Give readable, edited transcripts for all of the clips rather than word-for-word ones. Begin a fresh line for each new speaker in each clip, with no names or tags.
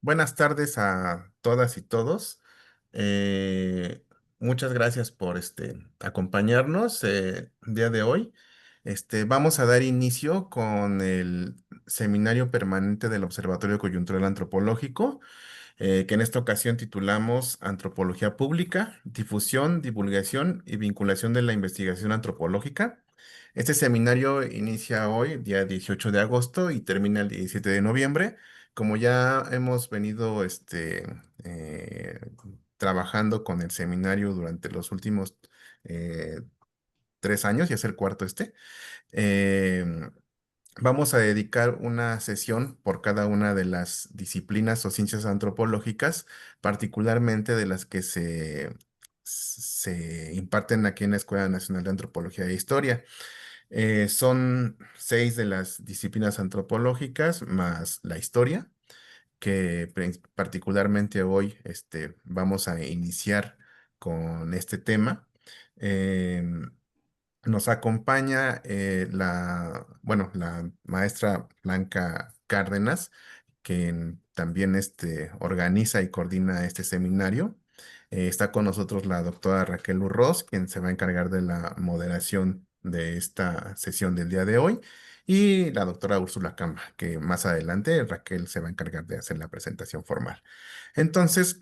Buenas tardes a todas y todos. Eh, Muchas gracias por acompañarnos el día de hoy. Vamos a dar inicio con el seminario permanente del Observatorio Coyuntural Antropológico, que en esta ocasión titulamos Antropología Pública, Difusión, Divulgación y Vinculación de la Investigación Antropológica. Este seminario inicia hoy, día 18 de agosto, y termina el 17 de noviembre. Como ya hemos venido eh, trabajando con el seminario durante los últimos eh, 3 años, y es el cuarto em, vamos a dedicar una sesión por cada una de las disciplinas o ciencias antropológicas, particularmente de las que se imparten aquí en la Escuela Nacional de Antropología e Historia. Son 6 de las disciplinas antropológicas más la historia, que particularmente hoy vamos a iniciar con este tema. Em, Nos acompaña la maestra Blanca Cárdenas, quien también organiza y coordina este seminario. Está con nosotros la doctora Raquel Urroz, quien se va a encargar de la moderación de esta sesión del día de hoy, y la doctora Úrsula Camba, que más adelante Raquel se va a encargar de hacer la presentación formal. Entonces,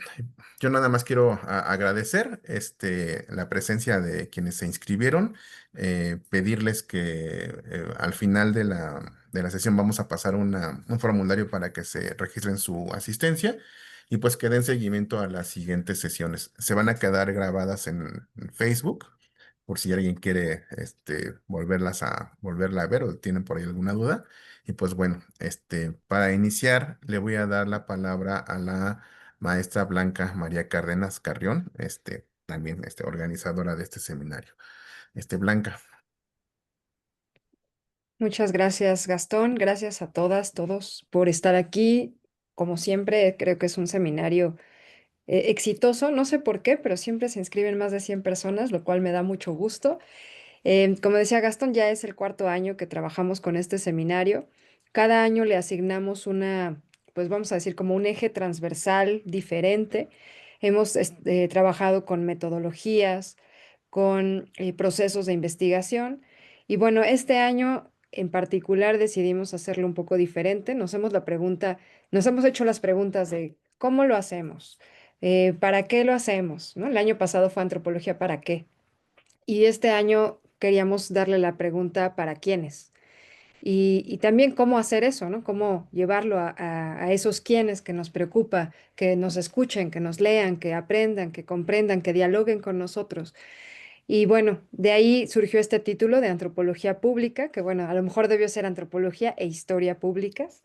yo nada más quiero agradecer la presencia de quienes se inscribieron, pedirles que al final de la sesión vamos a pasar un formulario para que se registren su asistencia y pues que den seguimiento a las siguientes sesiones. Se van a quedar grabadas en Facebook por si alguien quiere volverla a ver o tienen por ahí alguna duda. Y pues bueno, para iniciar le voy a dar la palabra a la maestra Blanca María Cárdenas Carrión, también organizadora de este seminario. Blanca.
Muchas gracias, Gastón. Gracias a todas, todos por estar aquí. Como siempre, creo que es un seminario exitoso. No sé por qué, pero siempre se inscriben más de 100 personas, lo cual me da mucho gusto. Como decía Gastón, ya es el cuarto año que trabajamos con este seminario. Cada año le asignamos pues vamos a decir, como un eje transversal diferente. Hemos trabajado con metodologías, con procesos de investigación. Y bueno, este año en particular decidimos hacerlo un poco diferente. Nos hemos hecho las preguntas de cómo lo hacemos, para qué lo hacemos, ¿no? El año pasado fue antropología para qué. Y este año queríamos darle la pregunta para quiénes. Y también cómo hacer eso, ¿no? Cómo llevarlo a esos quiénes que nos preocupa, que nos escuchen, que nos lean, que aprendan, que comprendan, que dialoguen con nosotros. Y bueno, de ahí surgió este título de Antropología Pública, que bueno, a lo mejor debió ser Antropología e Historia Públicas.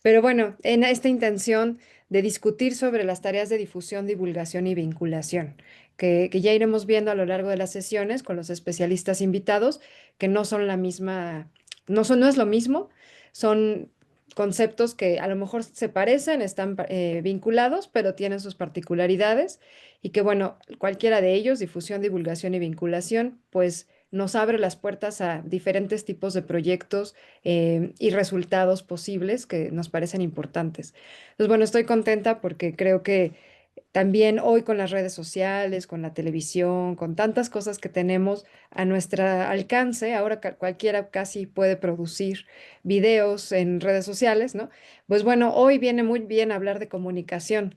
Pero bueno, en esta intención de discutir sobre las tareas de difusión, divulgación y vinculación, que ya iremos viendo a lo largo de las sesiones con los especialistas invitados, que no son la misma, no es lo mismo, son conceptos que a lo mejor se parecen, están vinculados, pero tienen sus particularidades y que bueno, cualquiera de ellos, difusión, divulgación y vinculación, pues nos abre las puertas a diferentes tipos de proyectos y resultados posibles que nos parecen importantes. Entonces, bueno, estoy contenta porque creo que también hoy con las redes sociales, con la televisión, con tantas cosas que tenemos a nuestro alcance, ahora cualquiera casi puede producir videos en redes sociales, ¿no? Pues bueno, hoy viene muy bien hablar de comunicación,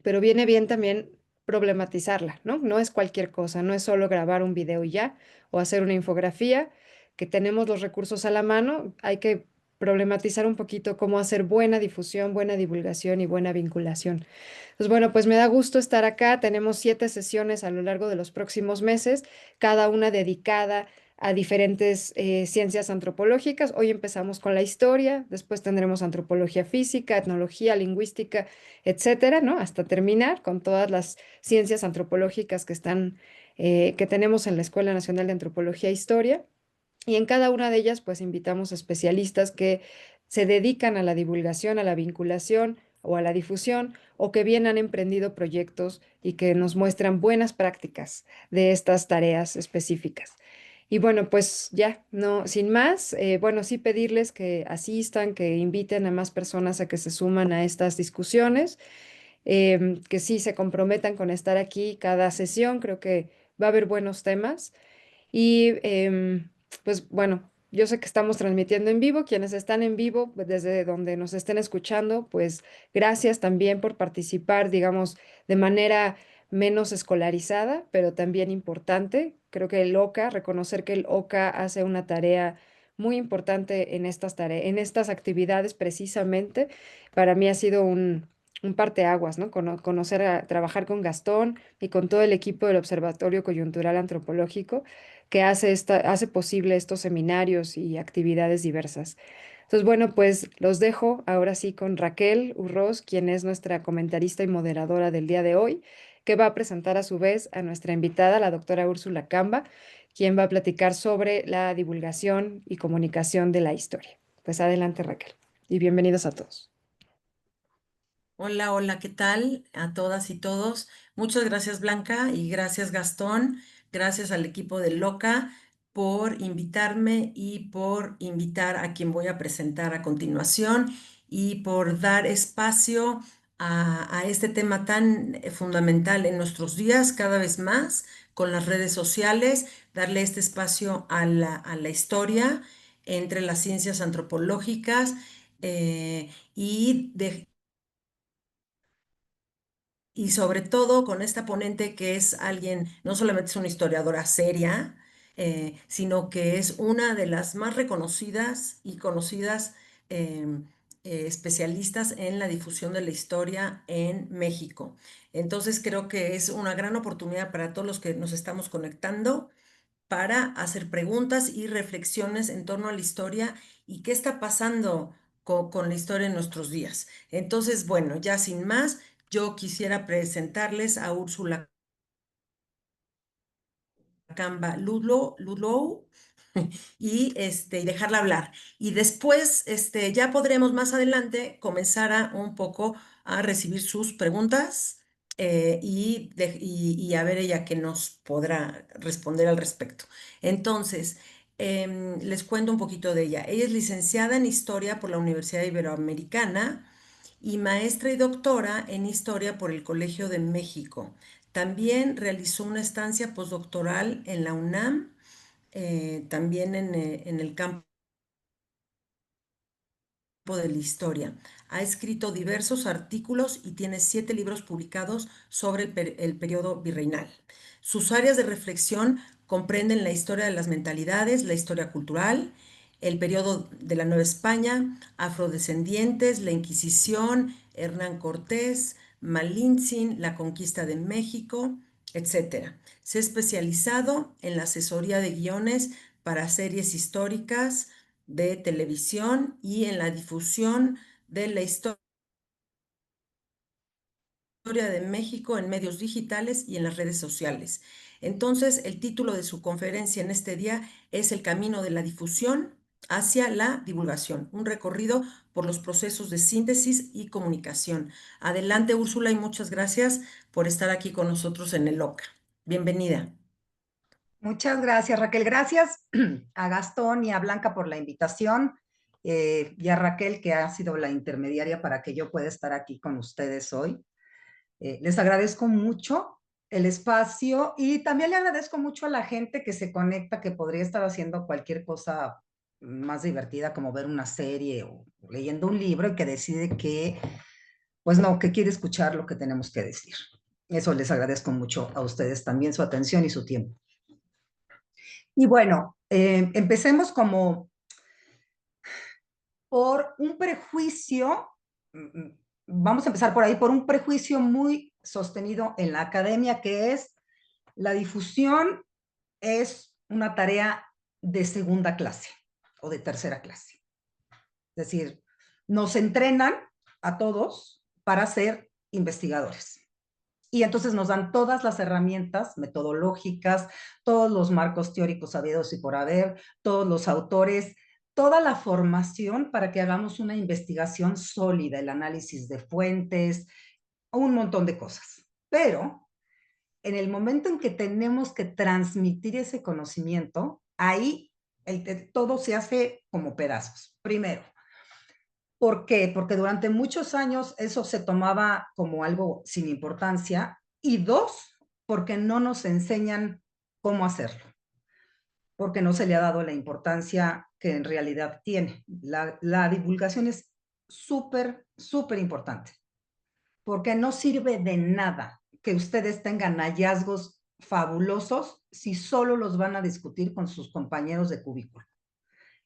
pero viene bien también problematizarla, ¿no? No es cualquier cosa, no es solo grabar un video y ya, o hacer una infografía, que tenemos los recursos a la mano, hay que problematizar un poquito cómo hacer buena difusión, buena divulgación y buena vinculación. Pues bueno, pues me da gusto estar acá. Tenemos 7 sesiones a lo largo de los próximos meses, cada una dedicada a diferentes ciencias antropológicas. Hoy empezamos con la historia, después tendremos antropología física, etnología, lingüística, etcétera, ¿no? Hasta terminar con todas las ciencias antropológicas que tenemos en la Escuela Nacional de Antropología e Historia. Y en cada una de ellas, pues invitamos a especialistas que se dedican a la divulgación, a la vinculación o a la difusión, o que bien han emprendido proyectos y que nos muestran buenas prácticas de estas tareas específicas. Y bueno, pues ya, no, sin más, bueno, sí pedirles que asistan, que inviten a más personas a que se suman a estas discusiones, que sí se comprometan con estar aquí cada sesión, creo que va a haber buenos temas. Y pues bueno, yo sé que estamos transmitiendo en vivo, quienes están en vivo, pues, desde donde nos estén escuchando, pues gracias también por participar, digamos, de manera menos escolarizada, pero también importante. Creo que el OCA, reconocer que el OCA hace una tarea muy importante en estas tareas, en estas actividades precisamente, para mí ha sido un parteaguas, ¿no? Conocer trabajar con Gastón y con todo el equipo del Observatorio Coyuntural Antropológico que hace posible estos seminarios y actividades diversas. Entonces, bueno, pues los dejo ahora sí con Raquel Urroz, quien es nuestra comentarista y moderadora del día de hoy, que va a presentar a su vez a nuestra invitada, la doctora Úrsula Camba, quien va a platicar sobre la divulgación y comunicación de la historia. Pues adelante, Raquel, y bienvenidos a todos.
Hola, hola, ¿qué tal a todas y todos? Muchas gracias, Blanca, y gracias, Gastón. Gracias al equipo de Loca por invitarme y por invitar a quien voy a presentar a continuación y por dar espacio a este tema tan fundamental en nuestros días, cada vez más, con las redes sociales, darle este espacio a la historia entre las ciencias antropológicas y y sobre todo con esta ponente que es alguien, no solamente es una historiadora seria, sino que es una de las más reconocidas y conocidas especialistas en la difusión de la historia en México. Entonces creo que es una gran oportunidad para todos los que nos estamos conectando para hacer preguntas y reflexiones en torno a la historia y qué está pasando con la historia en nuestros días. Entonces, bueno, ya sin más, yo quisiera presentarles a Úrsula Camba Ludlow y dejarla hablar. Y después, ya podremos más adelante comenzar a un poco a recibir sus preguntas y a ver ella qué nos podrá responder al respecto. Entonces, les cuento un poquito de ella. Ella es licenciada en Historia por la Universidad Iberoamericana y maestra y doctora en Historia por el Colegio de México. También realizó una estancia postdoctoral en la UNAM, también en el campo de la historia. Ha escrito diversos artículos y tiene 7 libros publicados sobre el periodo virreinal. Sus áreas de reflexión comprenden la historia de las mentalidades, la historia cultural, el periodo de la Nueva España, afrodescendientes, la Inquisición, Hernán Cortés, Malintzin, la conquista de México, etc. Se ha especializado en la asesoría de guiones para series históricas, de televisión y en la difusión de la historia de México en medios digitales y en las redes sociales. Entonces, el título de su conferencia en este día es El camino de la difusión hacia la divulgación, un recorrido por los procesos de síntesis y comunicación. Adelante, Úrsula, y muchas gracias por estar aquí con nosotros en el OCA. Bienvenida.
Muchas gracias, Raquel. Gracias a Gastón y a Blanca por la invitación y a Raquel, que ha sido la intermediaria para que yo pueda estar aquí con ustedes hoy. Les agradezco mucho el espacio y también le agradezco mucho a la gente que se conecta, que podría estar haciendo cualquier cosa más divertida como ver una serie o leyendo un libro y que decide que, pues no, que quiere escuchar lo que tenemos que decir. Eso les agradezco mucho a ustedes también su atención y su tiempo. Y bueno, empecemos como por un prejuicio, vamos a empezar por ahí, por un prejuicio muy sostenido en la academia, que es la difusión es una tarea de segunda clase o de tercera clase. Es decir, nos entrenan a todos para ser investigadores. Y entonces nos dan todas las herramientas metodológicas, todos los marcos teóricos habidos y por haber, todos los autores, toda la formación para que hagamos una investigación sólida, el análisis de fuentes, un montón de cosas. Pero en el momento en que tenemos que transmitir ese conocimiento, ahí todo se hace como pedazos. Primero, ¿por qué? Porque durante muchos años eso se tomaba como algo sin importancia. Y dos, porque no nos enseñan cómo hacerlo, porque no se le ha dado la importancia que en realidad tiene. La divulgación es súper, súper importante, porque no sirve de nada que ustedes tengan hallazgos fabulosos si solo los van a discutir con sus compañeros de cubículo.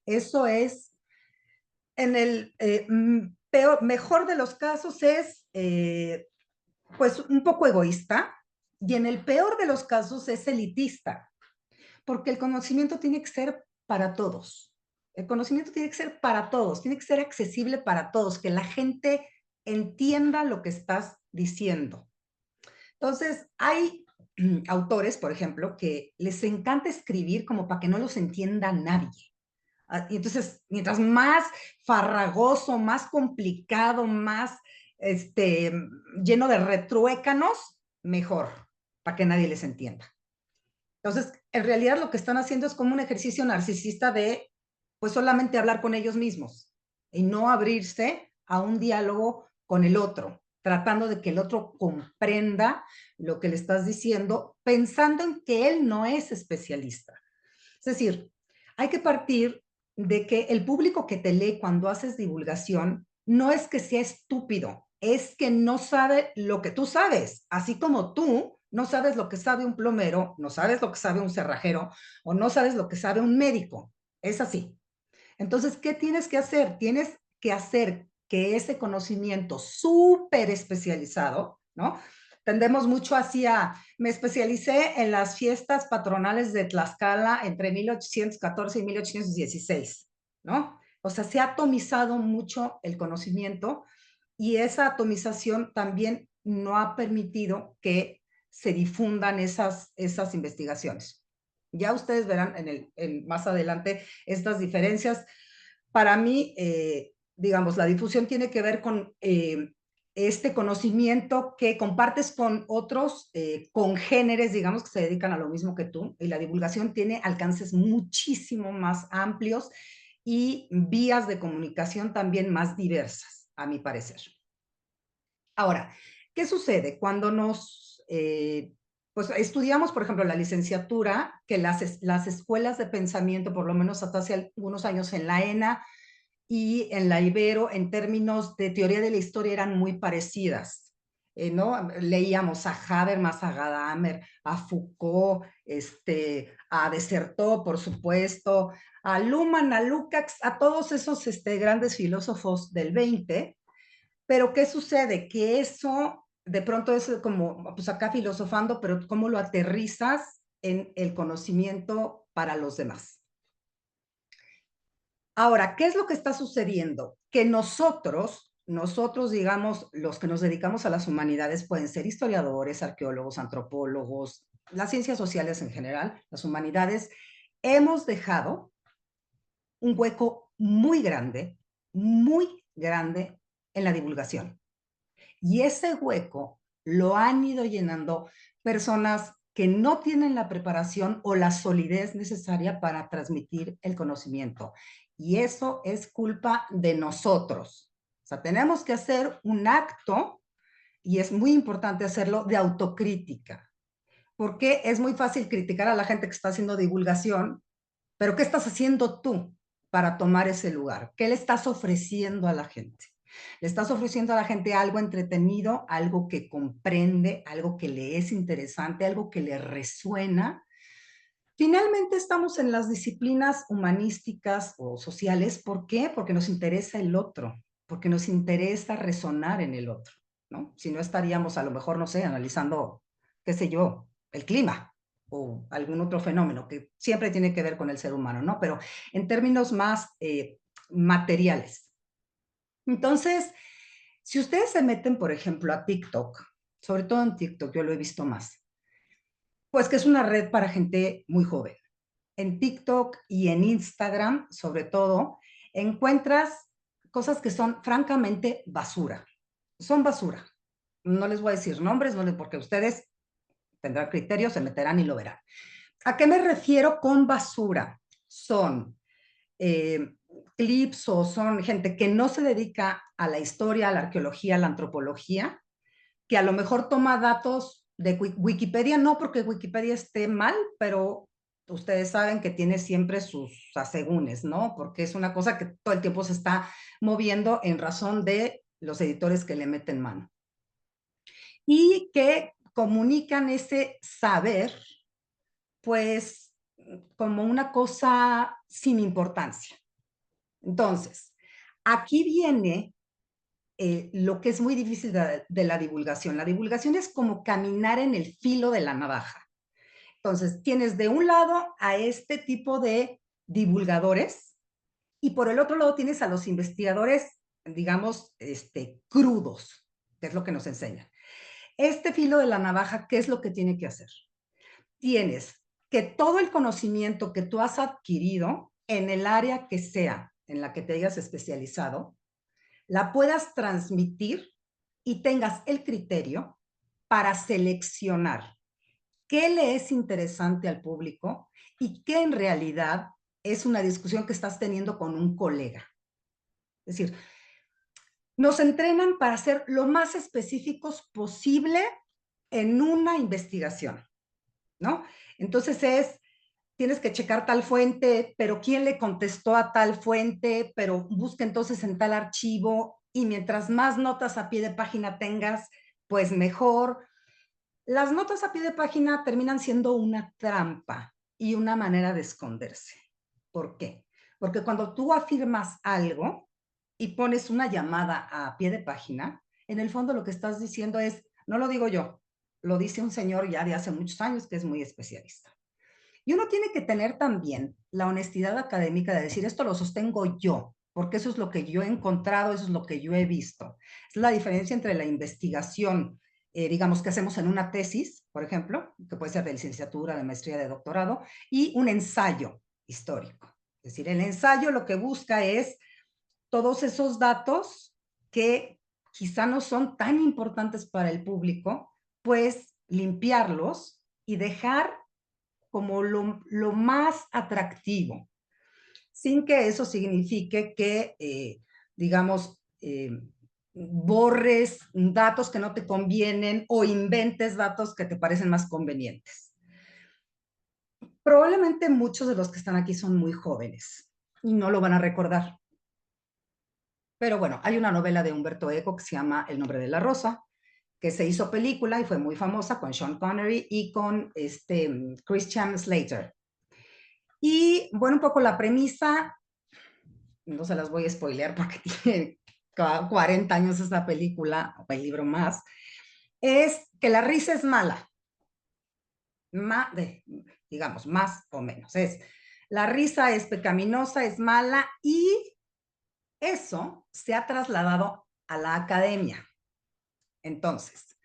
Eso es, en el mejor de los casos es pues un poco egoísta, y en el peor de los casos es elitista, porque el conocimiento tiene que ser para todos. El conocimiento tiene que ser para todos, tiene que ser accesible para todos, que la gente entienda lo que estás diciendo. Entonces, hay autores, por ejemplo, que les encanta escribir como para que no los entienda nadie. Y entonces, mientras más farragoso, más complicado, más lleno de retruécanos, mejor, para que nadie les entienda. Entonces, en realidad lo que están haciendo es como un ejercicio narcisista de, pues, solamente hablar con ellos mismos y no abrirse a un diálogo con el otro, tratando de que el otro comprenda lo que le estás diciendo, pensando en que él no es especialista. Es decir, hay que partir de que el público que te lee cuando haces divulgación no es que sea estúpido, es que no sabe lo que tú sabes, así como tú no sabes lo que sabe un plomero, no sabes lo que sabe un cerrajero o no sabes lo que sabe un médico. Es así. Entonces, ¿qué tienes que hacer? Tienes que hacer que ese conocimiento súper especializado, ¿no? Tendemos mucho hacia, me especialicé en las fiestas patronales de Tlaxcala entre 1814 y 1816, ¿no? O sea, se ha atomizado mucho el conocimiento y esa atomización también no ha permitido que se difundan esas investigaciones. Ya ustedes verán más adelante estas diferencias. Para mí, digamos, la difusión tiene que ver con este conocimiento que compartes con otros congéneres, digamos, que se dedican a lo mismo que tú, y la divulgación tiene alcances muchísimo más amplios y vías de comunicación también más diversas, a mi parecer. Ahora, ¿qué sucede cuando pues estudiamos, por ejemplo, la licenciatura, que las escuelas de pensamiento, por lo menos hasta hace algunos años en la ENA y en la Ibero, en términos de teoría de la historia, eran muy parecidas? ¿No? Leíamos a Habermas, a Gadamer, a Foucault, a Desertó, por supuesto, a Luhmann, a Lukács, a todos esos grandes filósofos del 20. Pero ¿qué sucede? Que eso de pronto es como, pues acá filosofando, pero ¿cómo lo aterrizas en el conocimiento para los demás? Ahora, ¿qué es lo que está sucediendo? Que nosotros, digamos, los que nos dedicamos a las humanidades, pueden ser historiadores, arqueólogos, antropólogos, las ciencias sociales en general, las humanidades, hemos dejado un hueco muy grande en la divulgación. Y ese hueco lo han ido llenando personas que no tienen la preparación o la solidez necesaria para transmitir el conocimiento. Y eso es culpa de nosotros. O sea, tenemos que hacer un acto, y es muy importante hacerlo, de autocrítica. Porque es muy fácil criticar a la gente que está haciendo divulgación, pero ¿qué estás haciendo tú para tomar ese lugar? ¿Qué le estás ofreciendo a la gente? Le estás ofreciendo a la gente algo entretenido, algo que comprende, algo que le es interesante, algo que le resuena. Finalmente estamos en las disciplinas humanísticas o sociales. ¿Por qué? Porque nos interesa el otro, porque nos interesa resonar en el otro, ¿no? Si no estaríamos a lo mejor, no sé, analizando, qué sé yo, el clima o algún otro fenómeno que siempre tiene que ver con el ser humano, ¿no? Pero en términos más materiales. Entonces, si ustedes se meten, por ejemplo, a TikTok, sobre todo en TikTok, yo lo he visto más, pues que es una red para gente muy joven. En TikTok y en Instagram, sobre todo, encuentras cosas que son francamente basura. Son basura. No les voy a decir nombres, no les, porque ustedes tendrán criterio, se meterán y lo verán. ¿A qué me refiero con basura? Son eh, clips o son gente que no se dedica a la historia, a la arqueología, a la antropología, que a lo mejor toma datos de Wikipedia, no porque Wikipedia esté mal, pero ustedes saben que tiene siempre sus asegúnes, ¿no? Porque es una cosa que todo el tiempo se está moviendo en razón de los editores que le meten mano. Y que comunican ese saber, pues, como una cosa sin importancia. Entonces, aquí viene lo que es muy difícil de la divulgación. La divulgación es como caminar en el filo de la navaja. Entonces, tienes de un lado a este tipo de divulgadores y por el otro lado tienes a los investigadores, digamos, crudos, que es lo que nos enseñan. Este filo de la navaja, ¿qué es lo que tiene que hacer? Tienes que todo el conocimiento que tú has adquirido en el área que sea en la que te hayas especializado, la puedas transmitir y tengas el criterio para seleccionar qué le es interesante al público y qué en realidad es una discusión que estás teniendo con un colega. Es decir, nos entrenan para ser lo más específicos posible en una investigación, ¿no? Entonces tienes que checar tal fuente, pero quién le contestó a tal fuente, pero busca entonces en tal archivo y mientras más notas a pie de página tengas, pues mejor. Las notas a pie de página terminan siendo una trampa y una manera de esconderse. ¿Por qué? Porque cuando tú afirmas algo y pones una llamada a pie de página, en el fondo lo que estás diciendo es, no lo digo yo, lo dice un señor ya de hace muchos años que es muy especialista. Y uno tiene que tener también la honestidad académica de decir, esto lo sostengo yo, porque eso es lo que yo he encontrado, eso es lo que yo he visto. Es la diferencia entre la investigación, digamos, que hacemos en una tesis, por ejemplo, que puede ser de licenciatura, de maestría, de doctorado, y un ensayo histórico. Es decir, el ensayo lo que busca es todos esos datos que quizá no son tan importantes para el público, pues limpiarlos y dejar como lo más atractivo, sin que eso signifique que, digamos, borres datos que no te convienen o inventes datos que te parecen más convenientes. Probablemente muchos de los que están aquí son muy jóvenes y no lo van a recordar. Pero bueno, hay una novela de Humberto Eco que se llama El nombre de la rosa, que se hizo película y fue muy famosa con Sean Connery y con Christian Slater. Y bueno, un poco la premisa, no se las voy a spoilear porque tiene 40 años esta película, o el libro más, es que la risa es mala, digamos, más o menos. La risa es pecaminosa, es mala y eso se ha trasladado a la academia. Entonces,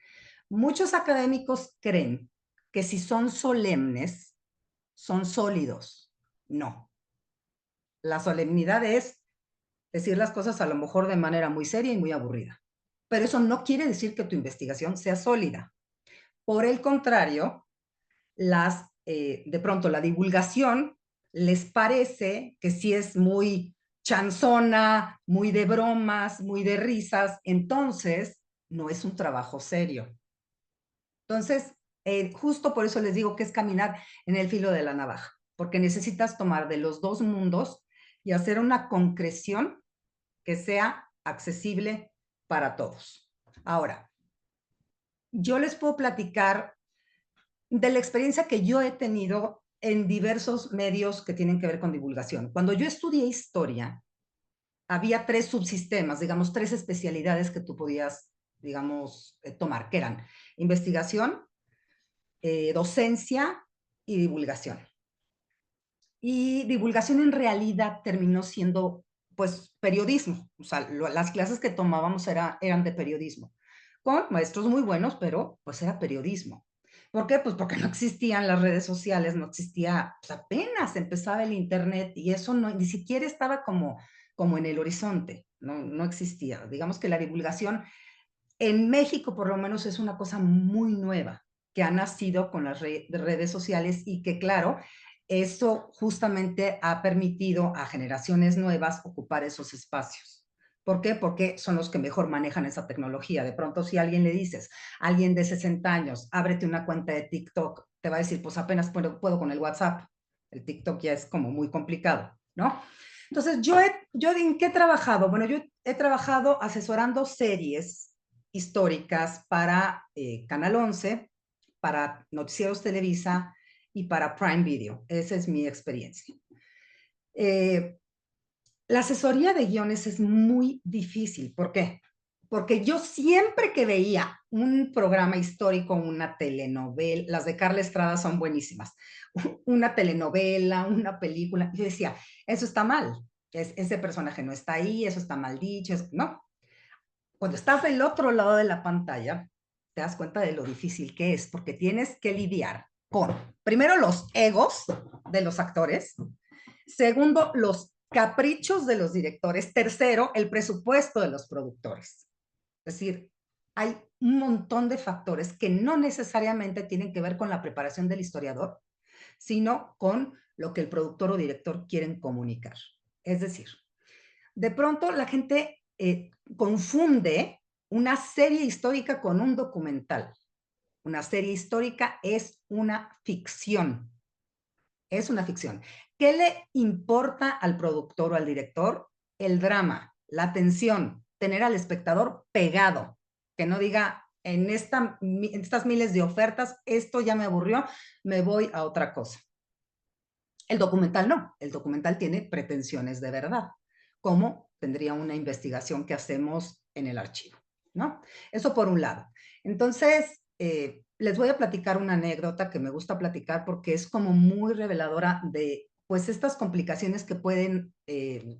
muchos académicos creen que si son solemnes, son sólidos. No. La solemnidad es decir las cosas a lo mejor de manera muy seria y muy aburrida. Pero eso no quiere decir que tu investigación sea sólida. Por el contrario, de pronto la divulgación les parece que si es muy chanzona, muy de bromas, muy de risas, entonces no es un trabajo serio. Entonces, justo por eso les digo que es caminar en el filo de la navaja, porque necesitas tomar de los dos mundos y hacer una concreción que sea accesible para todos. Ahora, yo les puedo platicar de la experiencia que yo he tenido en diversos medios que tienen que ver con divulgación. Cuando yo estudié historia, había 3 subsistemas, digamos, 3 especialidades que tú podías, digamos, tomar, que eran investigación, docencia y divulgación. Y divulgación en realidad terminó siendo, pues, periodismo. O sea, las clases que tomábamos eran de periodismo, con maestros muy buenos, pero pues era periodismo. ¿Por qué? Pues porque no existían las redes sociales, no existía, pues apenas empezaba el internet y eso no, ni siquiera estaba como en el horizonte, no existía. Digamos que la divulgación en México por lo menos es una cosa muy nueva. que ha nacido con las redes sociales y que, claro, eso justamente ha permitido a generaciones nuevas ocupar esos espacios. ¿Por qué? Porque son los que mejor manejan esa tecnología. De pronto, si a alguien le dices, alguien de 60 años, ábrete una cuenta de TikTok, te va a decir, pues apenas puedo con el WhatsApp. El TikTok ya es como muy complicado, ¿no? Entonces, yo ¿en qué he trabajado? Bueno, yo he trabajado asesorando series históricas para Canal 11, para Noticieros Televisa y para Prime Video. Esa es mi experiencia. La asesoría de guiones es muy difícil. ¿Por qué? Porque yo siempre que veía un programa histórico, una telenovela, las de Carla Estrada son buenísimas, una telenovela, una película, yo decía, eso está mal, ese personaje no está ahí, eso está mal dicho, no. Cuando estás del otro lado de la pantalla, te das cuenta de lo difícil que es, porque tienes que lidiar con, primero, los egos de los actores, segundo, los caprichos de los directores, tercero, el presupuesto de los productores. Es decir, hay un montón de factores que no necesariamente tienen que ver con la preparación del historiador, sino con lo que el productor o director quieren comunicar. Es decir, de pronto la gente confunde una serie histórica con un documental. Una serie histórica es una ficción. Es una ficción. ¿Qué le importa al productor o al director? El drama, la tensión, tener al espectador pegado, que no diga en estas miles de ofertas, esto ya me aburrió, me voy a otra cosa. El documental no, el documental tiene pretensiones de verdad, como tendría una investigación que hacemos en el archivo, ¿no? Eso por un lado. Entonces, les voy a platicar una anécdota que me gusta platicar porque es como muy reveladora de, pues, estas complicaciones que pueden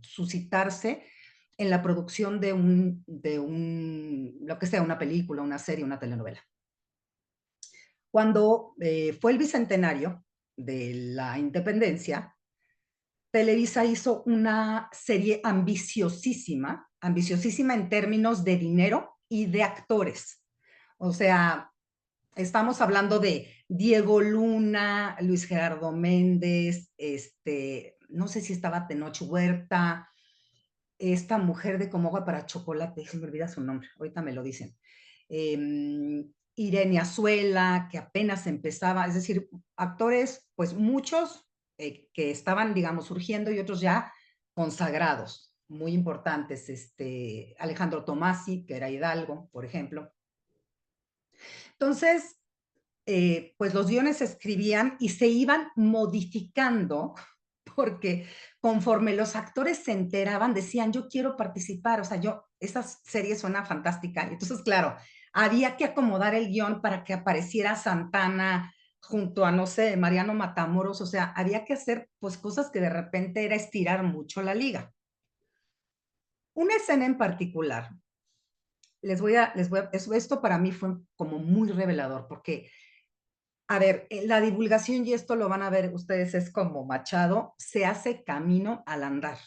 suscitarse en la producción de lo que sea, una película, una serie, una telenovela. Cuando fue el bicentenario de la independencia, Televisa hizo una serie ambiciosísima, ambiciosísima en términos de dinero y de actores. O sea, estamos hablando de Diego Luna, Luis Gerardo Méndez, no sé si estaba Tenoch Huerta, esta mujer de Como agua para chocolate, se me olvida su nombre, ahorita me lo dicen. Irene Azuela, que apenas empezaba, es decir, actores, pues muchos que estaban, digamos, surgiendo y otros ya consagrados, muy importantes. Alejandro Tomasi, que era Hidalgo, por ejemplo. Entonces, pues los guiones se escribían y se iban modificando porque conforme los actores se enteraban, decían, yo quiero participar, o sea, esa serie suena fantástica. Y entonces, claro, había que acomodar el guión para que apareciera Santana junto a, no sé, Mariano Matamoros, o sea, había que hacer pues cosas que de repente era estirar mucho la liga. Una escena en particular, esto para mí fue como muy revelador, porque a ver, la divulgación, y esto lo van a ver ustedes, es como Machado, se hace camino al andar.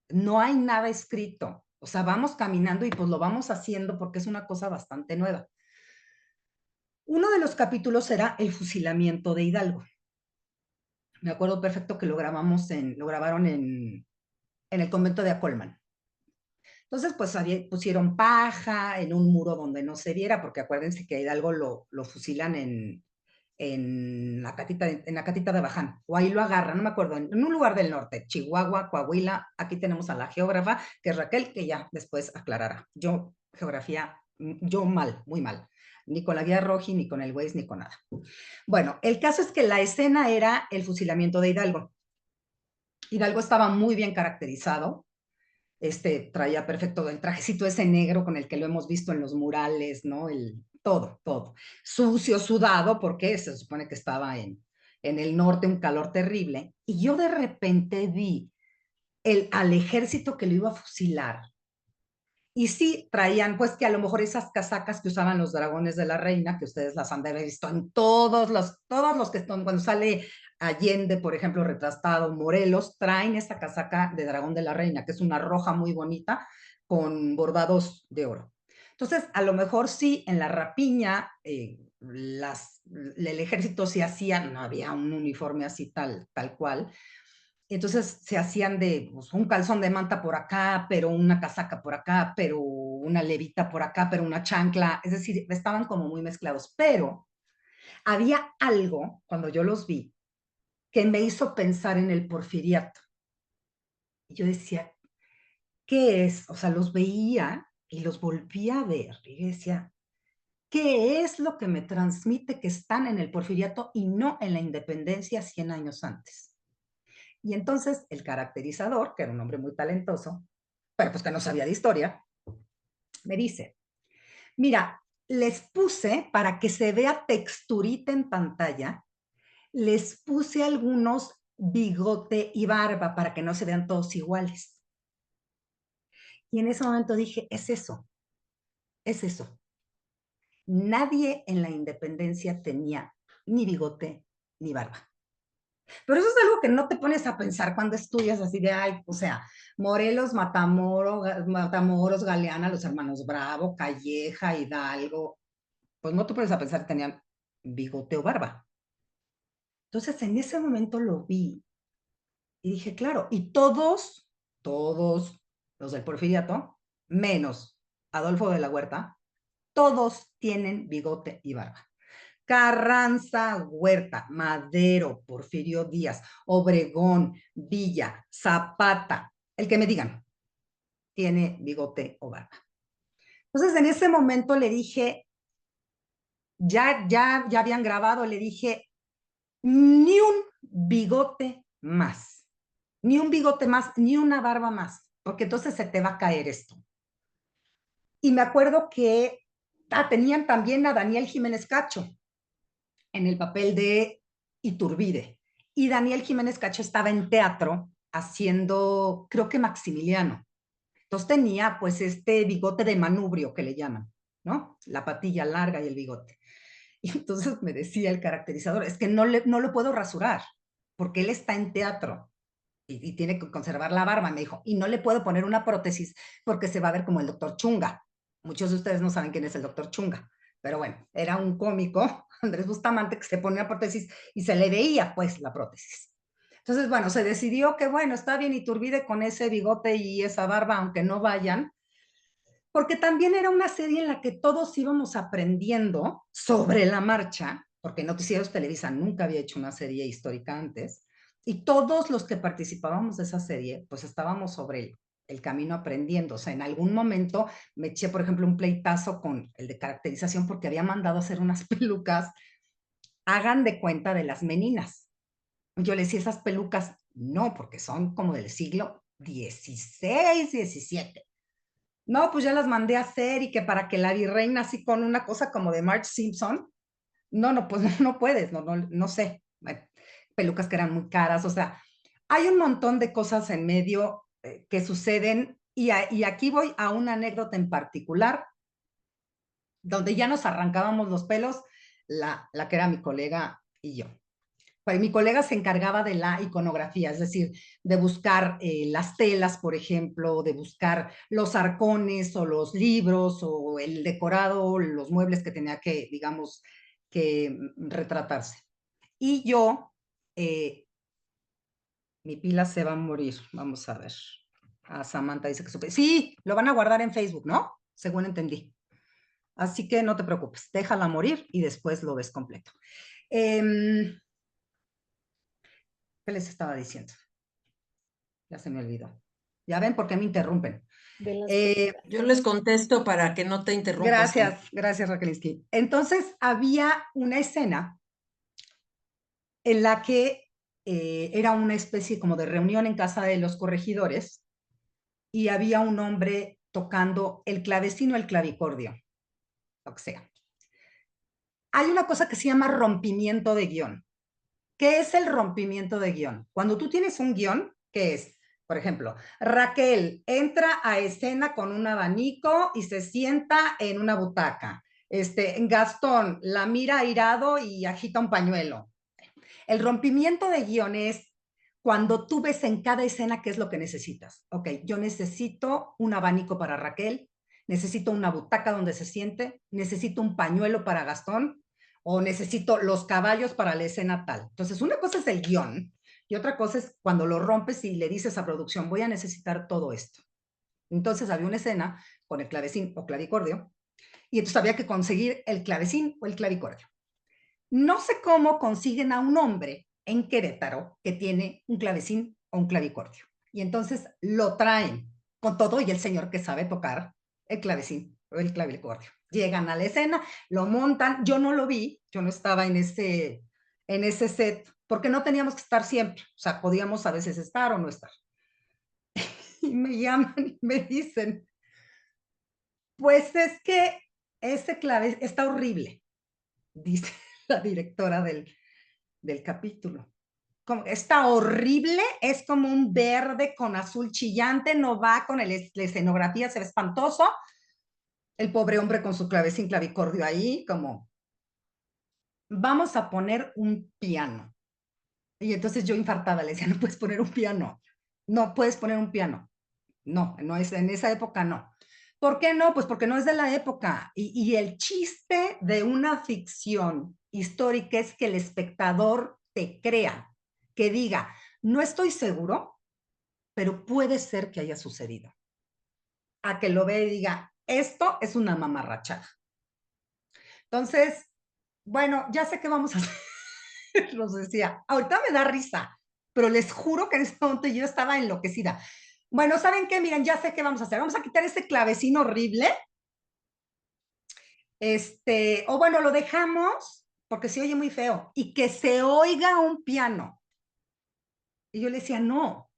No hay nada escrito. O sea, vamos caminando y pues lo vamos haciendo porque es una cosa bastante nueva. Uno de los capítulos era el fusilamiento de Hidalgo. Me acuerdo perfecto que lo grabaron en el convento de Acolman. Entonces, pues pusieron paja en un muro donde no se viera, porque acuérdense que a Hidalgo lo fusilan en la catita de Baján, o ahí lo agarran, no me acuerdo, en un lugar del norte, Chihuahua, Coahuila. Aquí tenemos a la geógrafa, que es Raquel, que ya después aclarará. Yo, geografía, yo mal, muy mal, ni con la guía Roji, ni con el Waze, ni con nada. Bueno, el caso es que la escena era el fusilamiento de Hidalgo. Hidalgo estaba muy bien caracterizado, traía perfecto el trajecito ese negro con el que lo hemos visto en los murales, ¿no? Todo. Sucio, sudado, porque se supone que estaba en el norte, un calor terrible. Y yo de repente vi al ejército que lo iba a fusilar. Y sí, traían, pues, que a lo mejor esas casacas que usaban los dragones de la reina, que ustedes las han de haber visto en todos los que están, cuando sale Allende, por ejemplo, retratado, Morelos, traen esta casaca de dragón de la reina, que es una roja muy bonita con bordados de oro. Entonces, a lo mejor sí, en la rapiña, el ejército se hacía, no había un uniforme así tal cual, entonces se hacían de pues, un calzón de manta por acá, pero una casaca por acá, pero una levita por acá, pero una chancla, es decir, estaban como muy mezclados, pero había algo cuando yo los vi que me hizo pensar en el porfiriato. Y yo decía, ¿qué es? O sea, los veía y los volvía a ver y decía, ¿qué es lo que me transmite que están en el porfiriato y no en la independencia 100 años antes? Y entonces el caracterizador, que era un hombre muy talentoso, pero pues que no sabía de historia, me dice, mira, les puse para que se vea texturita en pantalla, les puse algunos bigote y barba para que no se vean todos iguales. Y en ese momento dije, es eso, es eso. Nadie en la independencia tenía ni bigote ni barba. Pero eso es algo que no te pones a pensar cuando estudias así de, ay, o sea, Morelos, Matamoros, Galeana, los hermanos Bravo, Calleja, Hidalgo, pues no te pones a pensar que tenían bigote o barba. Entonces en ese momento lo vi y dije, claro, y todos los del Porfiriato, menos Adolfo de la Huerta, todos tienen bigote y barba. Carranza, Huerta, Madero, Porfirio Díaz, Obregón, Villa, Zapata, el que me digan, tiene bigote o barba. Entonces en ese momento le dije, ya habían grabado, le dije, ni un bigote más, ni un bigote más, ni una barba más, porque entonces se te va a caer esto. Y me acuerdo que tenían también a Daniel Jiménez Cacho en el papel de Iturbide. Y Daniel Jiménez Cacho estaba en teatro haciendo, creo que Maximiliano. Entonces tenía pues este bigote de manubrio que le llaman, ¿no? La patilla larga y el bigote. Y entonces me decía el caracterizador, es que no lo puedo rasurar, porque él está en teatro y tiene que conservar la barba, me dijo, y no le puedo poner una prótesis porque se va a ver como el doctor Chunga. Muchos de ustedes no saben quién es el doctor Chunga, pero bueno, era un cómico, Andrés Bustamante, que se ponía prótesis y se le veía pues la prótesis. Entonces, bueno, se decidió que bueno, está bien Iturbide con ese bigote y esa barba, aunque no vayan, porque también era una serie en la que todos íbamos aprendiendo sobre la marcha, porque Noticieros Televisa nunca había hecho una serie histórica antes, y todos los que participábamos de esa serie, pues estábamos sobre el camino aprendiendo. O sea, en algún momento me eché, por ejemplo, un pleitazo con el de caracterización porque había mandado a hacer unas pelucas, hagan de cuenta de las meninas. Yo le decía, esas pelucas, no, porque son como del siglo XVI, XVII. No, pues ya las mandé a hacer y que para que la virreina así con una cosa como de Marge Simpson, no, pues no puedes, no sé. Bueno, pelucas que eran muy caras, o sea, hay un montón de cosas en medio que suceden y aquí voy a una anécdota en particular donde ya nos arrancábamos los pelos, la que era mi colega y yo. Pues mi colega se encargaba de la iconografía, es decir, de buscar las telas, por ejemplo, de buscar los arcones o los libros o el decorado, los muebles que tenía que, digamos, que retratarse. Y yo, mi pila se va a morir, vamos a ver. A Samantha dice que supe. Sí, lo van a guardar en Facebook, ¿no? Según entendí. Así que no te preocupes, déjala morir y después lo ves completo. ¿Qué les estaba diciendo? Ya se me olvidó. Ya ven por qué me interrumpen.
De las
Yo les contesto para que no te interrumpas tú.
Gracias Raquelinsky. Entonces había una escena en la que era una especie como de reunión en casa de los corregidores y había un hombre tocando el clavecín o el clavicordio, lo que sea. Hay una cosa que se llama rompimiento de guión. ¿Qué es el rompimiento de guión? Cuando tú tienes un guión, ¿qué es? Por ejemplo, Raquel entra a escena con un abanico y se sienta en una butaca. Gastón la mira airado y agita un pañuelo. El rompimiento de guión es cuando tú ves en cada escena qué es lo que necesitas. Ok, yo necesito un abanico para Raquel, necesito una butaca donde se siente, necesito un pañuelo para Gastón o necesito los caballos para la escena tal. Entonces, una cosa es el guión y otra cosa es cuando lo rompes y le dices a producción, voy a necesitar todo esto. Entonces, había una escena con el clavecín o clavicordio y entonces había que conseguir el clavecín o el clavicordio. No sé cómo consiguen a un hombre en Querétaro que tiene un clavecín o un clavicordio. Y entonces lo traen con todo y el señor que sabe tocar el clavecín o el clavicordio. Llegan a la escena, lo montan. Yo no lo vi, yo no estaba en ese set, porque no teníamos que estar siempre. O sea, podíamos a veces estar o no estar. Y me llaman y me dicen, pues es que ese clave está horrible, dice la directora del capítulo. Como, está horrible, es como un verde con azul chillante, no va con la escenografía, se ve espantoso. El pobre hombre con su clavecín clavicordio ahí, como, vamos a poner un piano. Y entonces yo infartada le decía, no puedes poner un piano, no puedes poner un piano. No, no es, en esa época no. ¿Por qué no? Pues porque no es de la época. Y el chiste de una ficción histórica es que el espectador te crea, que diga, no estoy seguro, pero puede ser que haya sucedido. A que lo vea y diga, esto es una mamarrachada. Entonces, bueno, ya sé qué vamos a hacer. Los decía, ahorita me da risa, pero les juro que en ese momento yo estaba enloquecida. Bueno, ¿saben qué? Miren, ya sé qué vamos a hacer. Vamos a quitar ese clavecín horrible. O bueno, lo dejamos porque se oye muy feo y que se oiga un piano. Y yo le decía, no,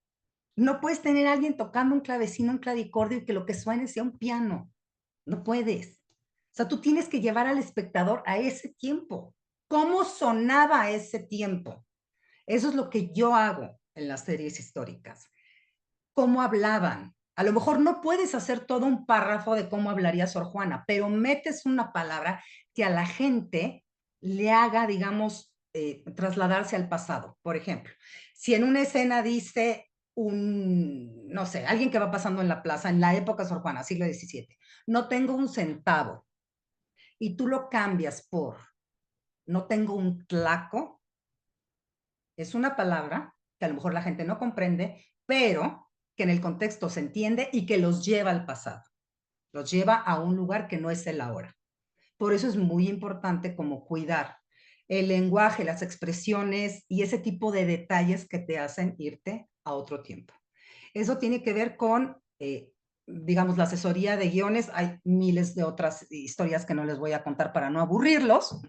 no puedes tener a alguien tocando un clavecino, un clavicordio y que lo que suene sea un piano. No puedes. O sea, tú tienes que llevar al espectador a ese tiempo. ¿Cómo sonaba ese tiempo? Eso es lo que yo hago en las series históricas. ¿Cómo hablaban? A lo mejor no puedes hacer todo un párrafo de cómo hablaría Sor Juana, pero metes una palabra que a la gente le haga, digamos, trasladarse al pasado. Por ejemplo, si en una escena dice no sé, alguien que va pasando en la plaza en la época Sor Juana, siglo XVII, no tengo un centavo, y tú lo cambias por no tengo un tlaco, es una palabra que a lo mejor la gente no comprende, pero que en el contexto se entiende y que los lleva al pasado, los lleva a un lugar que no es el ahora. Por eso es muy importante como cuidar el lenguaje, las expresiones y ese tipo de detalles que te hacen irte a otro tiempo. Eso tiene que ver con, digamos, la asesoría de guiones. Hay miles de otras historias que no les voy a contar para no aburrirlos.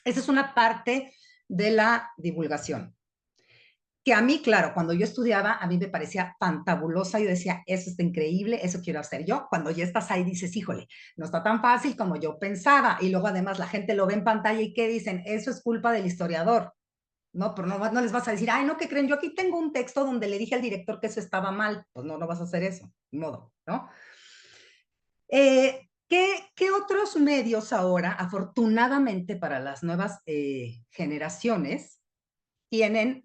Esa es una parte de la divulgación. Que a mí, claro, cuando yo estudiaba, a mí me parecía fantabulosa. Yo decía, eso está increíble, eso quiero hacer yo. Cuando ya estás ahí, dices, híjole, no está tan fácil como yo pensaba. Y luego, además, la gente lo ve en pantalla y ¿qué dicen? Eso es culpa del historiador. No, pero no les vas a decir, ay, no, ¿qué creen? Yo aquí tengo un texto donde le dije al director que eso estaba mal. Pues no, no vas a hacer eso, de modo, ¿no? ¿Qué otros medios ahora, afortunadamente para las nuevas generaciones, tienen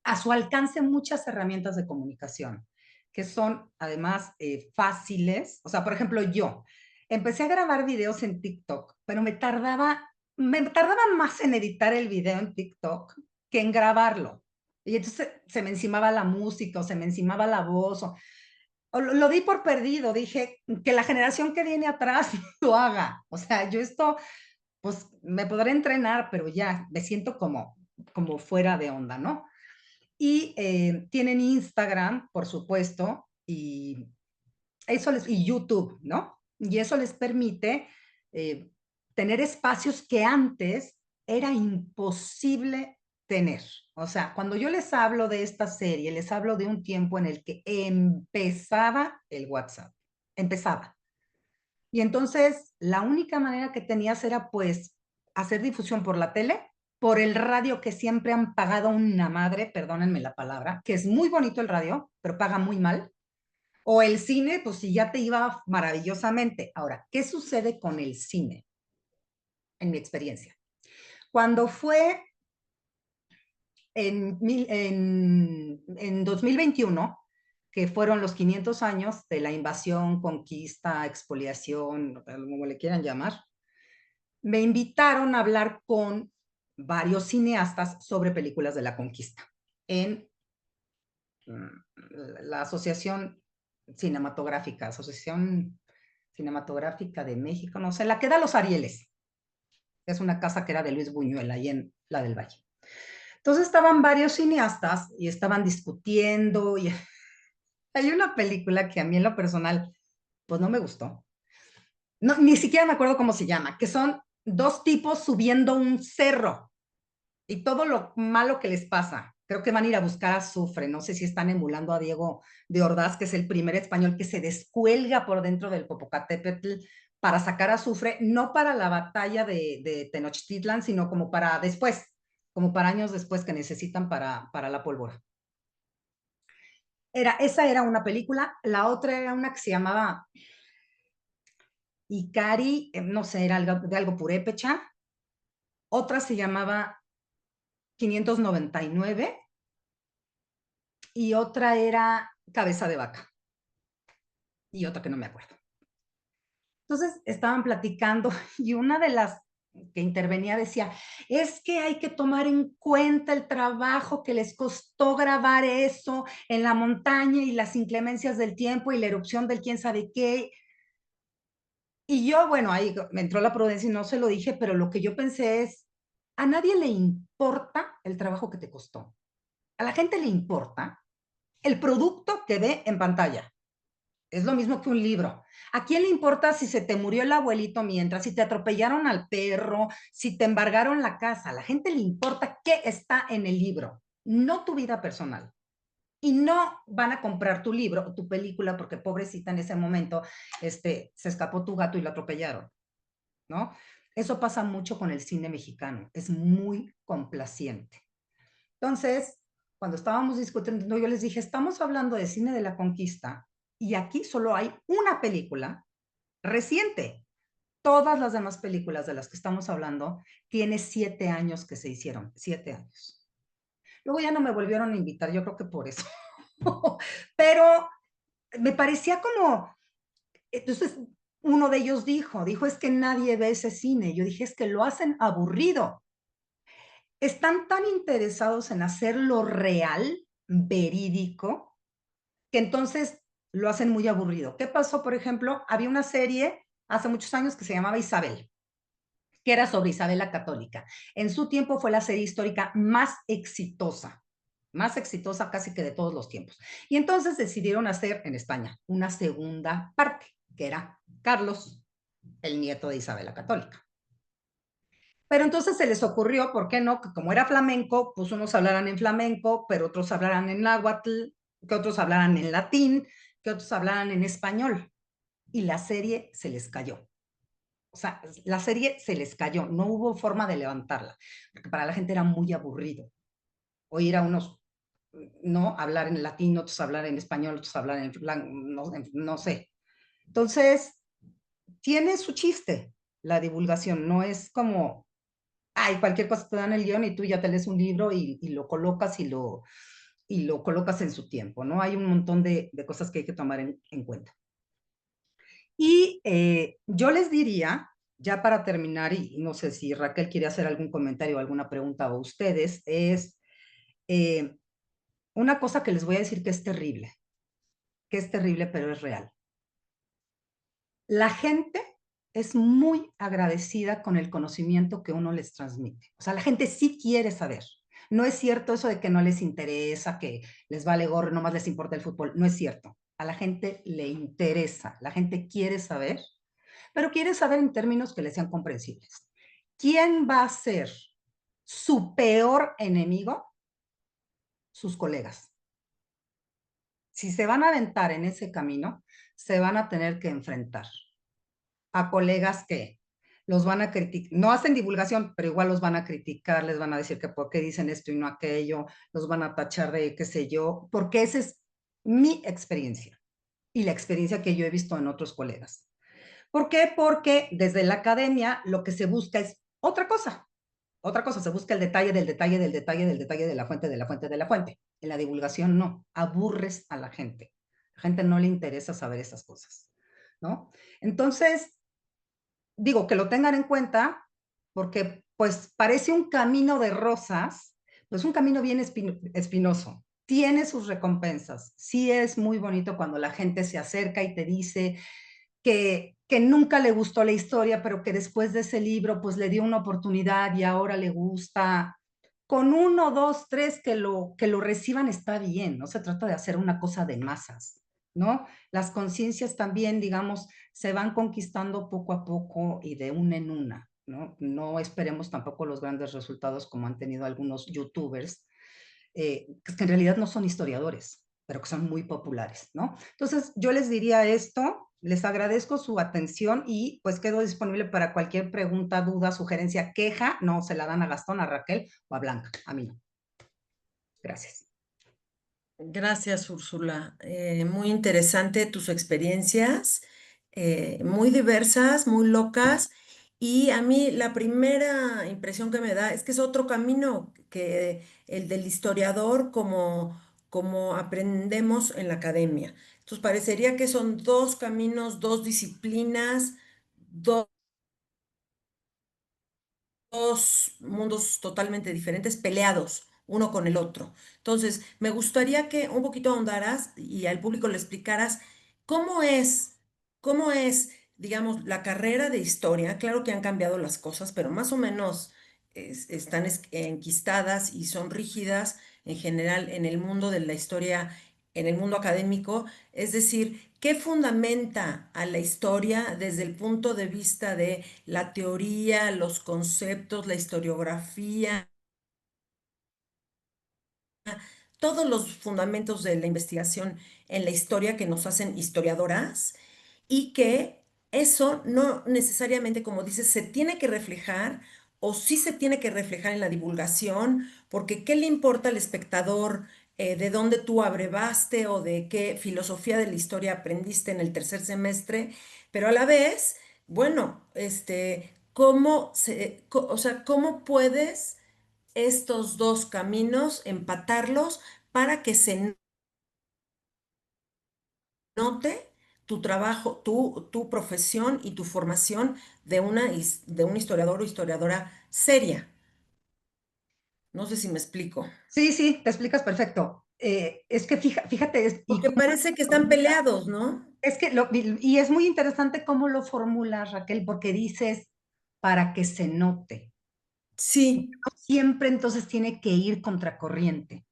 a su alcance muchas herramientas de comunicación que son además fáciles? O sea, por ejemplo, yo empecé a grabar videos en TikTok, pero me tardaba más en editar el video en TikTok que en grabarlo. Y entonces se me encimaba la música o se me encimaba la voz o lo di por perdido. Dije que la generación que viene atrás lo haga. O sea, yo esto, pues me podré entrenar, pero ya me siento como fuera de onda, ¿no? Y tienen Instagram, por supuesto, y YouTube, ¿no? Y eso les permite eh, tener espacios que antes era imposible tener. O sea, cuando yo les hablo de esta serie, les hablo de un tiempo en el que empezaba el WhatsApp, empezaba. Y entonces la única manera que tenías era pues hacer difusión por la tele, por el radio que siempre han pagado una madre, perdónenme la palabra, que es muy bonito el radio, pero paga muy mal. O el cine, pues si ya te iba maravillosamente. Ahora, ¿qué sucede con el cine? En mi experiencia. Cuando fue en 2021, que fueron los 500 años de la invasión, conquista, expoliación, como le quieran llamar, me invitaron a hablar con varios cineastas sobre películas de la conquista en la Asociación Asociación Cinematográfica de México, no sé, la que da los Arieles. Es una casa que era de Luis Buñuel, ahí en la del Valle. Entonces estaban varios cineastas y estaban discutiendo. Y hay una película que a mí en lo personal, pues no me gustó. No, ni siquiera me acuerdo cómo se llama, que son dos tipos subiendo un cerro y todo lo malo que les pasa. Creo que van a ir a buscar azufre. No sé si están emulando a Diego de Ordaz, que es el primer español que se descuelga por dentro del Popocatépetl para sacar azufre, no para la batalla de Tenochtitlan, sino como para después, como para años después que necesitan para la pólvora. Esa era una película. La otra era una que se llamaba Ikari, no sé, era de algo purépecha. Otra se llamaba 599 y otra era Cabeza de Vaca. Y otra que no me acuerdo. Entonces estaban platicando y una de las que intervenía decía, es que hay que tomar en cuenta el trabajo que les costó grabar eso en la montaña y las inclemencias del tiempo y la erupción del quién sabe qué. Y yo, bueno, ahí me entró la prudencia y no se lo dije, pero lo que yo pensé es, a nadie le importa el trabajo que te costó. A la gente le importa el producto que ve en pantalla. Es lo mismo que un libro. ¿A quién le importa si se te murió el abuelito mientras, si te atropellaron al perro, si te embargaron la casa? A la gente le importa qué está en el libro, no tu vida personal. Y no van a comprar tu libro o tu película porque pobrecita en ese momento se escapó tu gato y lo atropellaron, ¿no? Eso pasa mucho con el cine mexicano, es muy complaciente. Entonces, cuando estábamos discutiendo, yo les dije, estamos hablando de cine de la conquista y aquí solo hay una película reciente. Todas las demás películas de las que estamos hablando tiene 7 años que se hicieron, 7 años. Luego ya no me volvieron a invitar, yo creo que por eso. Pero me parecía como, entonces uno de ellos dijo, es que nadie ve ese cine. Yo dije, es que lo hacen aburrido. Están tan interesados en hacerlo real, verídico, que entonces lo hacen muy aburrido. ¿Qué pasó, por ejemplo? Había una serie hace muchos años que se llamaba Isabel, que era sobre Isabel la Católica. En su tiempo fue la serie histórica más exitosa casi que de todos los tiempos. Y entonces decidieron hacer en España una segunda parte, que era Carlos, el nieto de Isabel la Católica. Pero entonces se les ocurrió, ¿por qué no? Que como era flamenco, pues unos hablaran en flamenco, pero otros hablaran en náhuatl, que otros hablaran en latín, que otros hablaran en español. Y la serie se les cayó. O sea, la serie se les cayó, no hubo forma de levantarla, porque para la gente era muy aburrido oír a unos, no, hablar en latín, otros hablar en español, otros hablar no sé. Entonces, tiene su chiste la divulgación, no es como ay, cualquier cosa te dan el guión y tú ya te lees un libro y lo colocas y lo colocas en su tiempo, ¿no? Hay un montón de cosas que hay que tomar en cuenta. Y yo les diría, ya para terminar, y no sé si Raquel quiere hacer algún comentario o alguna pregunta a ustedes, es una cosa que les voy a decir que es terrible, pero es real. La gente es muy agradecida con el conocimiento que uno les transmite. O sea, la gente sí quiere saber. No es cierto eso de que no les interesa, que les vale gorro, nomás les importa el fútbol. No es cierto. A la gente le interesa, la gente quiere saber, pero quiere saber en términos que les sean comprensibles. ¿Quién va a ser su peor enemigo? Sus colegas. Si se van a aventar en ese camino, se van a tener que enfrentar a colegas que los van a criticar, no hacen divulgación, pero igual los van a criticar, les van a decir que por qué dicen esto y no aquello, los van a tachar de qué sé yo, porque esa es mi experiencia y la experiencia que yo he visto en otros colegas. ¿Por qué? Porque desde la academia lo que se busca es otra cosa. Otra cosa, se busca el detalle del detalle del detalle del detalle de la fuente de la fuente de la fuente. En la divulgación no, aburres a la gente. La gente no le interesa saber esas cosas, ¿no? Entonces, digo, que lo tengan en cuenta, porque pues parece un camino de rosas, pues un camino bien espinoso. Tiene sus recompensas. Sí es muy bonito cuando la gente se acerca y te dice que nunca le gustó la historia, pero que después de ese libro pues le dio una oportunidad y ahora le gusta. Con uno, dos, tres que lo reciban está bien, no se trata de hacer una cosa de masas, ¿no? Las conciencias también, digamos, se van conquistando poco a poco y de una en una, ¿no? No esperemos tampoco los grandes resultados como han tenido algunos youtubers, que en realidad no son historiadores, pero que son muy populares, ¿no? Entonces, yo les diría esto, les agradezco su atención y pues quedo disponible para cualquier pregunta, duda, sugerencia, queja, no se la dan a Gastón, a Raquel o a Blanca, a mí no. Gracias.
Gracias, Úrsula. Muy interesante tus experiencias, muy diversas, muy locas. Y a mí la primera impresión que me da es que es otro camino que el del historiador como aprendemos en la academia. Entonces parecería que son dos caminos, dos disciplinas, dos mundos totalmente diferentes, peleados uno con el otro. Entonces, me gustaría que un poquito ahondaras y al público le explicaras cómo es, cómo es, digamos, la carrera de historia. Claro que han cambiado las cosas, pero más o menos están enquistadas y son rígidas en general en el mundo de la historia, en el mundo académico. Es decir, ¿qué fundamenta a la historia desde el punto de vista de la teoría, los conceptos, la historiografía, todos los fundamentos de la investigación en la historia que nos hacen historiadoras y que eso no necesariamente, como dices, se tiene que reflejar o sí se tiene que reflejar en la divulgación, porque ¿qué le importa al espectador de dónde tú abrevaste o de qué filosofía de la historia aprendiste en el tercer semestre? Pero a la vez, bueno, o sea, ¿cómo puedes estos dos caminos empatarlos para que se note tu trabajo, tu profesión y tu formación de un historiador o historiadora seria? No sé si me explico.
Sí, sí, te explicas perfecto. Es que fíjate, y
Porque parece que están peleados, ¿no?
es que y es muy interesante cómo lo formulas, Raquel, porque dices para que se note.
Sí,
Siempre entonces tiene que ir contracorriente,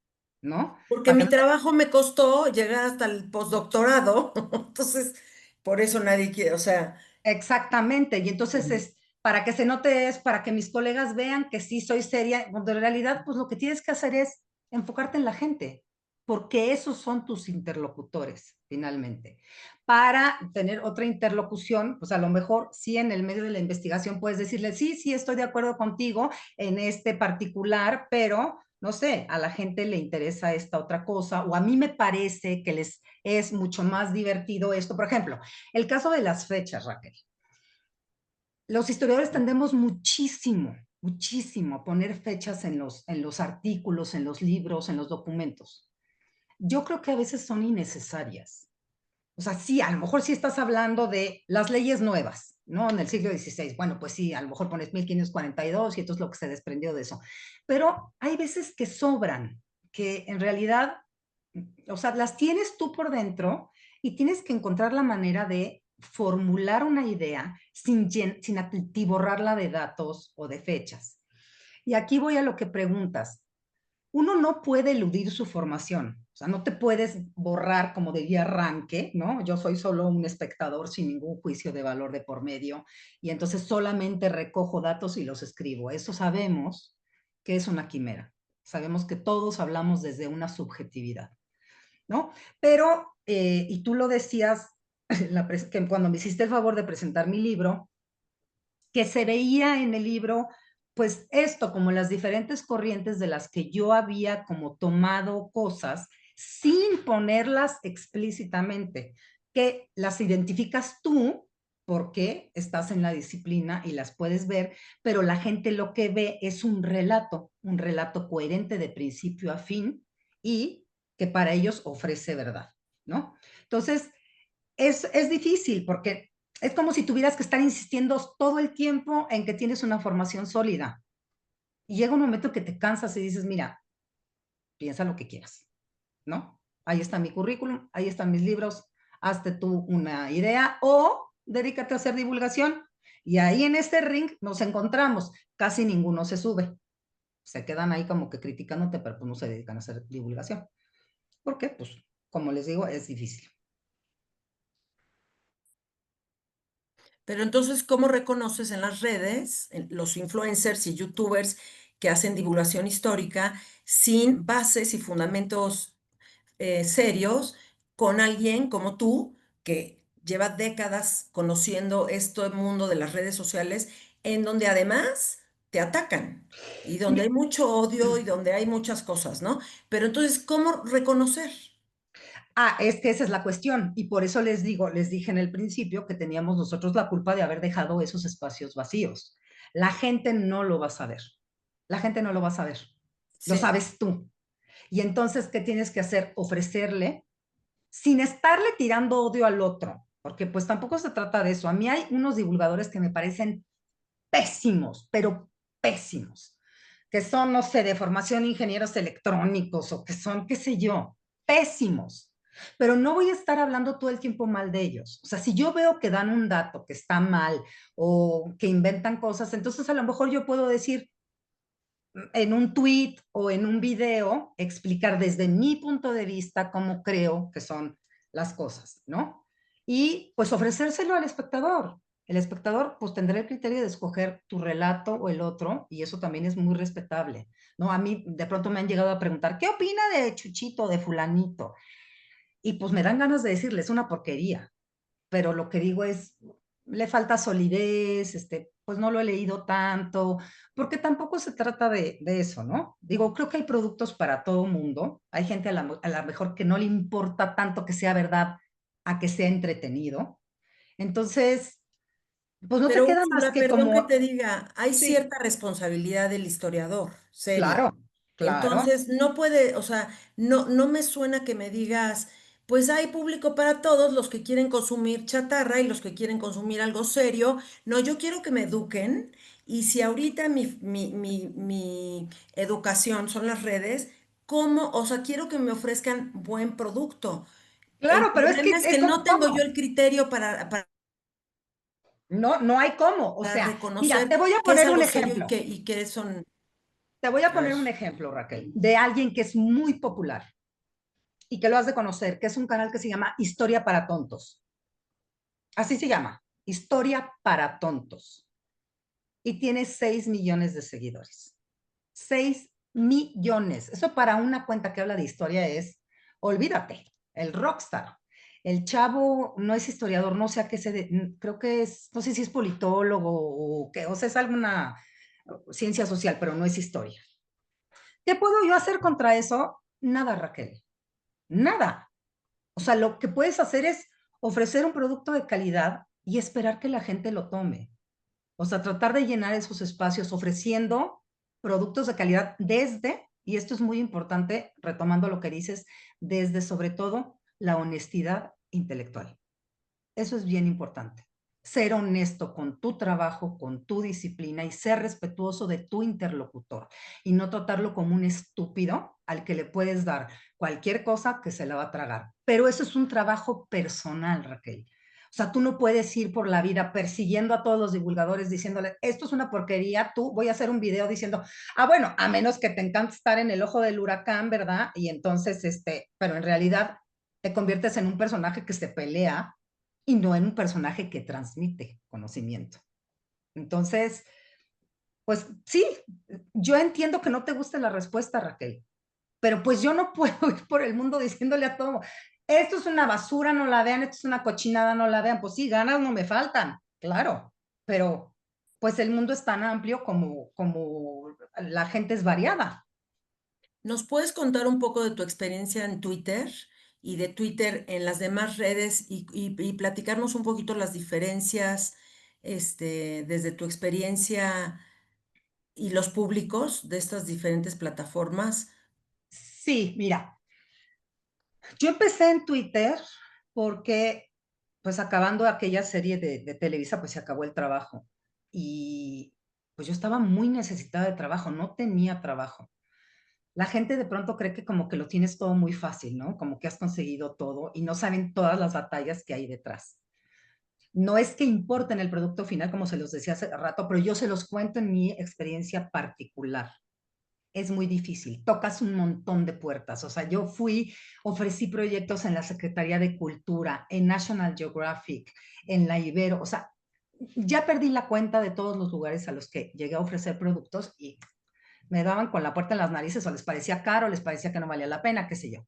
¿no?
porque
Para que
mi
no
trabajo me costó llegar hasta el postdoctorado, entonces por eso nadie quiere, o sea,
exactamente, y entonces es para que se note, es para que mis colegas vean que sí soy seria, cuando en realidad pues lo que tienes que hacer es enfocarte en la gente, porque esos son tus interlocutores finalmente. Para tener otra interlocución, pues a lo mejor sí en el medio de la investigación puedes decirle, sí, sí, estoy de acuerdo contigo en este particular, pero no sé, a la gente le interesa esta otra cosa, o a mí me parece que les es mucho más divertido esto. Por ejemplo, el caso de las fechas, Raquel. Los historiadores tendemos muchísimo, muchísimo a poner fechas en los artículos, en los libros, en los documentos. Yo creo que a veces son innecesarias. O sea, sí, a lo mejor sí estás hablando de las leyes nuevas, ¿no? En el siglo XVI. Bueno, pues sí, a lo mejor pones 1542 y esto es lo que se desprendió de eso. Pero hay veces que sobran, que en realidad, o sea, las tienes tú por dentro y tienes que encontrar la manera de formular una idea sin atiborrarla de datos o de fechas. Y aquí voy a lo que preguntas. Uno no puede eludir su formación, o sea, no te puedes borrar como de guía arranque, ¿no? Yo soy solo un espectador sin ningún juicio de valor de por medio y entonces solamente recojo datos y los escribo. Eso sabemos que es una quimera. Sabemos que todos hablamos desde una subjetividad, ¿no? Pero, y tú lo decías que cuando me hiciste el favor de presentar mi libro, que se veía en el libro, pues esto, como las diferentes corrientes de las que yo había como tomado cosas sin ponerlas explícitamente, que las identificas tú porque estás en la disciplina y las puedes ver, pero la gente lo que ve es un relato coherente de principio a fin y que para ellos ofrece verdad, ¿no? Entonces, es difícil porque es como si tuvieras que estar insistiendo todo el tiempo en que tienes una formación sólida. Y llega un momento que te cansas y dices, mira, piensa lo que quieras, ¿no? Ahí está mi currículum, ahí están mis libros, hazte tú una idea o dedícate a hacer divulgación. Y ahí en este ring nos encontramos, casi ninguno se sube. Se quedan ahí como que criticándote, pero pues no se dedican a hacer divulgación. ¿Por qué? Pues, como les digo, es difícil.
Pero entonces, ¿cómo reconoces en las redes, en los influencers y youtubers que hacen divulgación histórica sin bases y fundamentos serios con alguien como tú que lleva décadas conociendo este mundo de las redes sociales en donde además te atacan y donde hay mucho odio y donde hay muchas cosas, ¿no? Pero entonces, ¿cómo reconocer?
Es que esa es la cuestión y por eso les digo, les dije en el principio que teníamos nosotros la culpa de haber dejado esos espacios vacíos. La gente no lo va a saber. La gente no lo va a saber. Lo
Sí.
sabes tú. Y entonces, ¿qué tienes que hacer? Ofrecerle sin estarle tirando odio al otro, porque pues tampoco se trata de eso. A mí hay unos divulgadores que me parecen pésimos, pero pésimos, que son, no sé, de formación ingenieros electrónicos o que son, qué sé yo, pésimos. Pero no voy a estar hablando todo el tiempo mal de ellos. O sea, si yo veo que dan un dato que está mal o que inventan cosas, entonces a lo mejor yo puedo decir en un tweet o en un video, explicar desde mi punto de vista cómo creo que son las cosas, ¿no? Y pues ofrecérselo al espectador. El espectador pues tendrá el criterio de escoger tu relato o el otro y eso también es muy respetable, ¿no? A mí de pronto me han llegado a preguntar, ¿qué opina de Chuchito, de fulanito? Y pues me dan ganas de decirles una porquería, pero lo que digo es, le falta solidez, pues no lo he leído tanto, porque tampoco se trata de eso, ¿no? Digo, creo que hay productos para todo mundo, hay gente a la mejor que no le importa tanto que sea verdad a que sea entretenido, entonces, pues no te
Pero
queda más
Úrsula,
que
perdón que
como,
te diga, hay
sí,
cierta responsabilidad del historiador, seria.
claro, claro,
Entonces, no puede, o sea, no me suena que me digas, pues hay público para todos, los que quieren consumir chatarra y los que quieren consumir algo serio. No, yo quiero que me eduquen y si ahorita mi educación son las redes, ¿cómo? O sea, quiero que me ofrezcan buen producto. El
claro, pero es que
problema es
es
que
como,
no tengo yo
¿cómo?
el criterio para
No, no hay cómo, o sea, mira,
reconocer
te voy a
qué es
poner un
algo serio
ejemplo.
y qué son.
Te voy a
A ver.
poner un ejemplo, Raquel, de alguien que es muy popular y que lo has de conocer, que es un canal que se llama Historia para Tontos. Así se llama, Historia para Tontos. Y tiene 6 millones de seguidores. 6 millones. Eso para una cuenta que habla de historia es, olvídate, el rockstar. El chavo no es historiador, no sé a qué creo que es, no sé si es politólogo o qué, o sea, es alguna ciencia social, pero no es historia. ¿Qué puedo yo hacer contra eso? Nada, Raquel, nada. O sea, lo que puedes hacer es ofrecer un producto de calidad y esperar que la gente lo tome. O sea, tratar de llenar esos espacios ofreciendo productos de calidad desde, y esto es muy importante, retomando lo que dices, desde sobre todo la honestidad intelectual. Eso es bien importante. Ser honesto con tu trabajo, con tu disciplina y ser respetuoso de tu interlocutor y no tratarlo como un estúpido al que le puedes dar cualquier cosa que se la va a tragar. Pero eso es un trabajo personal, Raquel. O sea, tú no puedes ir por la vida persiguiendo a todos los divulgadores diciéndole, esto es una porquería, tú voy a hacer un video diciendo, bueno, a menos que te encante estar en el ojo del huracán, ¿verdad? Y entonces, pero en realidad te conviertes en un personaje que se pelea y no en un personaje que transmite conocimiento. Entonces, pues sí, yo entiendo que no te guste la respuesta, Raquel, pero pues yo no puedo ir por el mundo diciéndole a todo, esto es una basura, no la vean, esto es una cochinada, no la vean. Pues sí, ganas no me faltan, claro, pero pues el mundo es tan amplio como la gente es variada.
¿Nos puedes contar un poco de tu experiencia en Twitter y de Twitter en las demás redes y platicarnos un poquito las diferencias, desde tu experiencia y los públicos de estas diferentes plataformas?
Sí, mira, yo empecé en Twitter porque pues acabando aquella serie de Televisa, pues se acabó el trabajo. Y pues yo estaba muy necesitada de trabajo, no tenía trabajo. La gente de pronto cree que como que lo tienes todo muy fácil, ¿no? Como que has conseguido todo y no saben todas las batallas que hay detrás. No es que importen el producto final, como se los decía hace rato, pero yo se los cuento en mi experiencia particular. Es muy difícil, tocas un montón de puertas. O sea, yo ofrecí proyectos en la Secretaría de Cultura, en National Geographic, en la Ibero. O sea, ya perdí la cuenta de todos los lugares a los que llegué a ofrecer productos y me daban con la puerta en las narices o les parecía caro, les parecía que no valía la pena, qué sé yo.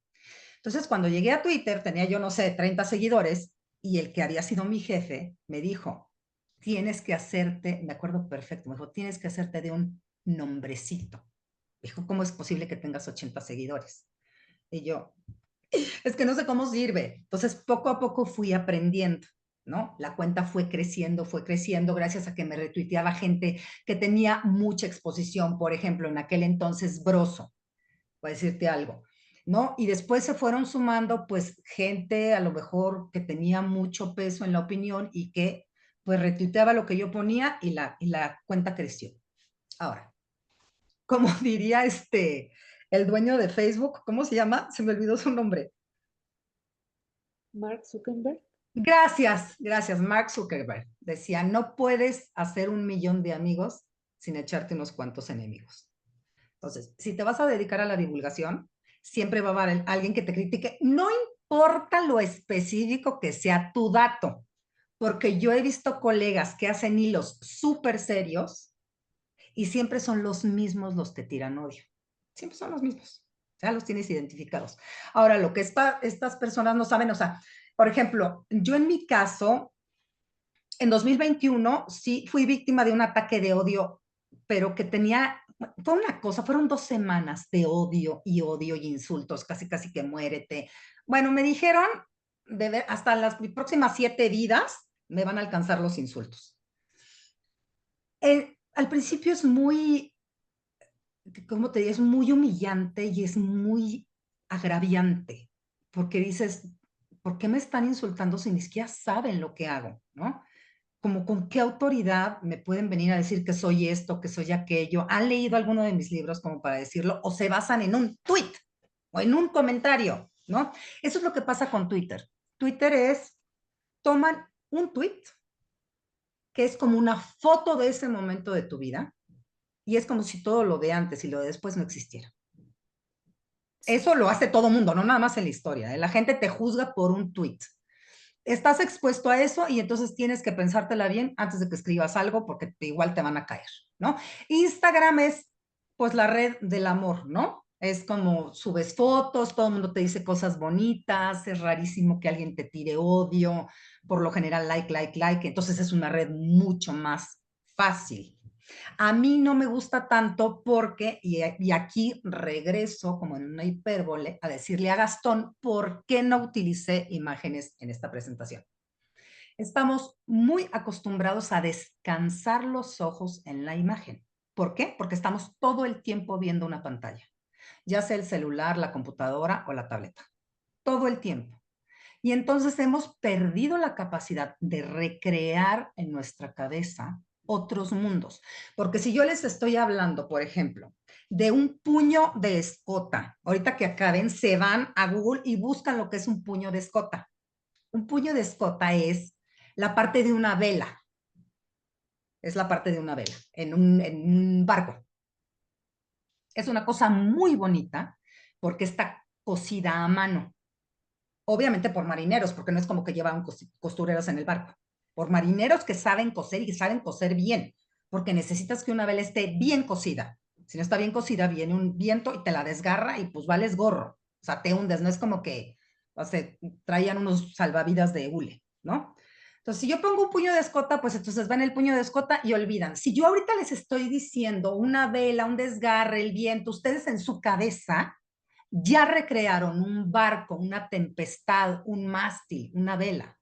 Entonces, cuando llegué a Twitter, tenía yo, no sé, 30 seguidores y el que había sido mi jefe me dijo, tienes que hacerte, me acuerdo perfecto, me dijo, tienes que hacerte de un nombrecito. Dijo, ¿cómo es posible que tengas 80 seguidores? Y yo, es que no sé cómo sirve. Entonces, poco a poco fui aprendiendo, ¿no? La cuenta fue creciendo gracias a que me retuiteaba gente que tenía mucha exposición. Por ejemplo, en aquel entonces, Broso, voy a decirte algo, ¿no? Y después se fueron sumando, pues, gente a lo mejor que tenía mucho peso en la opinión y que, pues, retuiteaba lo que yo ponía y la cuenta creció. Ahora, como diría el dueño de Facebook, ¿cómo se llama? Se me olvidó su nombre.
Mark Zuckerberg.
Gracias, Mark Zuckerberg. Decía, no puedes hacer 1 millón de amigos sin echarte unos cuantos enemigos. Entonces, si te vas a dedicar a la divulgación, siempre va a haber alguien que te critique, no importa lo específico que sea tu dato, porque yo he visto colegas que hacen hilos súper serios y siempre son los mismos los que tiran odio. Siempre son los mismos. Ya los tienes identificados. Ahora, lo que estas personas no saben, o sea, por ejemplo, yo en mi caso, en 2021, sí fui víctima de un ataque de odio, pero que fue una cosa, fueron 2 semanas de odio y insultos, casi, casi que muérete. Bueno, me dijeron, hasta las próximas 7 vidas me van a alcanzar los insultos. Al principio es muy, ¿cómo te digo? Es muy humillante y es muy agraviante, porque dices, ¿por qué me están insultando si ni siquiera saben lo que hago, ¿no? Como con qué autoridad me pueden venir a decir que soy esto, que soy aquello. ¿Han leído alguno de mis libros como para decirlo? ¿O se basan en un tweet o en un comentario, ¿no? Eso es lo que pasa con Twitter. Twitter toman un tweet que es como una foto de ese momento de tu vida y es como si todo lo de antes y lo de después no existiera. Eso lo hace todo mundo, no nada más en la historia. La gente te juzga por un tweet. Estás expuesto a eso y entonces tienes que pensártela bien antes de que escribas algo porque igual te van a caer, ¿no? Instagram es pues la red del amor, ¿no? Es como subes fotos, todo el mundo te dice cosas bonitas, es rarísimo que alguien te tire odio, por lo general like, entonces es una red mucho más fácil. A mí no me gusta tanto porque, y aquí regreso como en una hipérbole a decirle a Gastón, ¿por qué no utilicé imágenes en esta presentación? Estamos muy acostumbrados a descansar los ojos en la imagen. ¿Por qué? Porque estamos todo el tiempo viendo una pantalla, ya sea el celular, la computadora o la tableta. Todo el tiempo. Y entonces hemos perdido la capacidad de recrear en nuestra cabeza otros mundos. Porque si yo les estoy hablando, por ejemplo, de un puño de escota, ahorita que acaben, se van a Google y buscan lo que es un puño de escota. Un puño de escota es la parte de una vela. Es la parte de una vela en un barco. Es una cosa muy bonita porque está cosida a mano. Obviamente por marineros, porque no es como que llevan costureras en el barco. Por marineros que saben coser y que saben coser bien, porque necesitas que una vela esté bien cosida. Si no está bien cosida, viene un viento y te la desgarra y pues vales gorro. O sea, te hundes, no es como que, o sea, traían unos salvavidas de hule, ¿no? Entonces, si yo pongo un puño de escota, pues entonces ven el puño de escota y olvidan. Si yo ahorita les estoy diciendo una vela, un desgarre, el viento, ustedes en su cabeza ya recrearon un barco, una tempestad, un mástil, una vela.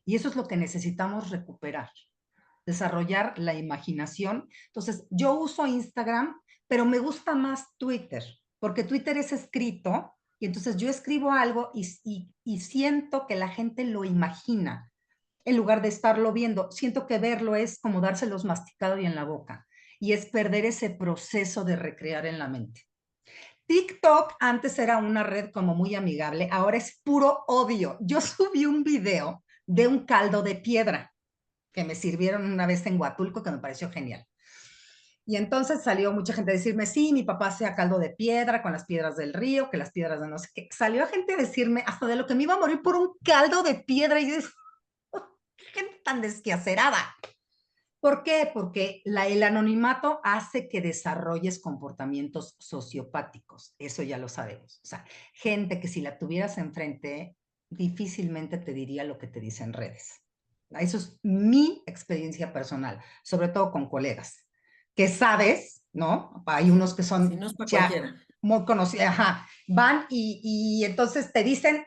Y eso es lo que necesitamos recuperar, desarrollar la imaginación. Entonces, yo uso Instagram, pero me gusta más Twitter, porque Twitter es escrito Y entonces yo escribo algo y siento que la gente lo imagina en lugar de estarlo viendo. Siento que verlo es como dárselos masticado y en la boca. Y es perder ese proceso de recrear en la mente. TikTok antes era una red como muy amigable, ahora es puro odio. Yo subí un video de un caldo de piedra que me sirvieron una vez en Huatulco que me pareció genial. Y entonces salió mucha gente a decirme, sí, mi papá hacía caldo de piedra con las piedras del río, que las piedras de no sé qué. Salió gente a decirme hasta de lo que me iba a morir por un caldo de piedra. Y yo, qué gente tan desquacerada. ¿Por qué? Porque el anonimato hace que desarrolles comportamientos sociopáticos. Eso ya lo sabemos. O sea, gente que si la tuvieras enfrente, difícilmente te diría lo que te dice en redes. Eso es mi experiencia personal, sobre todo con colegas, que sabes, ¿no? Hay unos que
Si
son
no es para
ya
cualquiera.
muy conocidos, ajá, van y entonces te dicen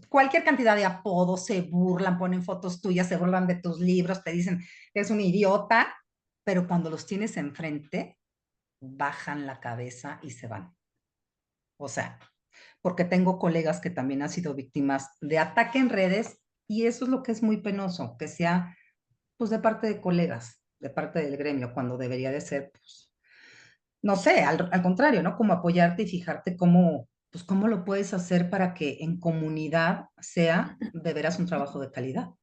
cualquier cantidad de apodos, se burlan, ponen fotos tuyas, se burlan de tus libros, te dicen que es un idiota, pero cuando los tienes enfrente, bajan la cabeza y se van. O sea, porque tengo colegas que también han sido víctimas de ataque en redes y eso es lo que es muy penoso, que sea pues de parte de colegas, de parte del gremio, cuando debería de ser, pues, no sé, al contrario, ¿no? Como apoyarte y fijarte cómo, pues, cómo lo puedes hacer para que en comunidad sea de veras un trabajo de calidad. Es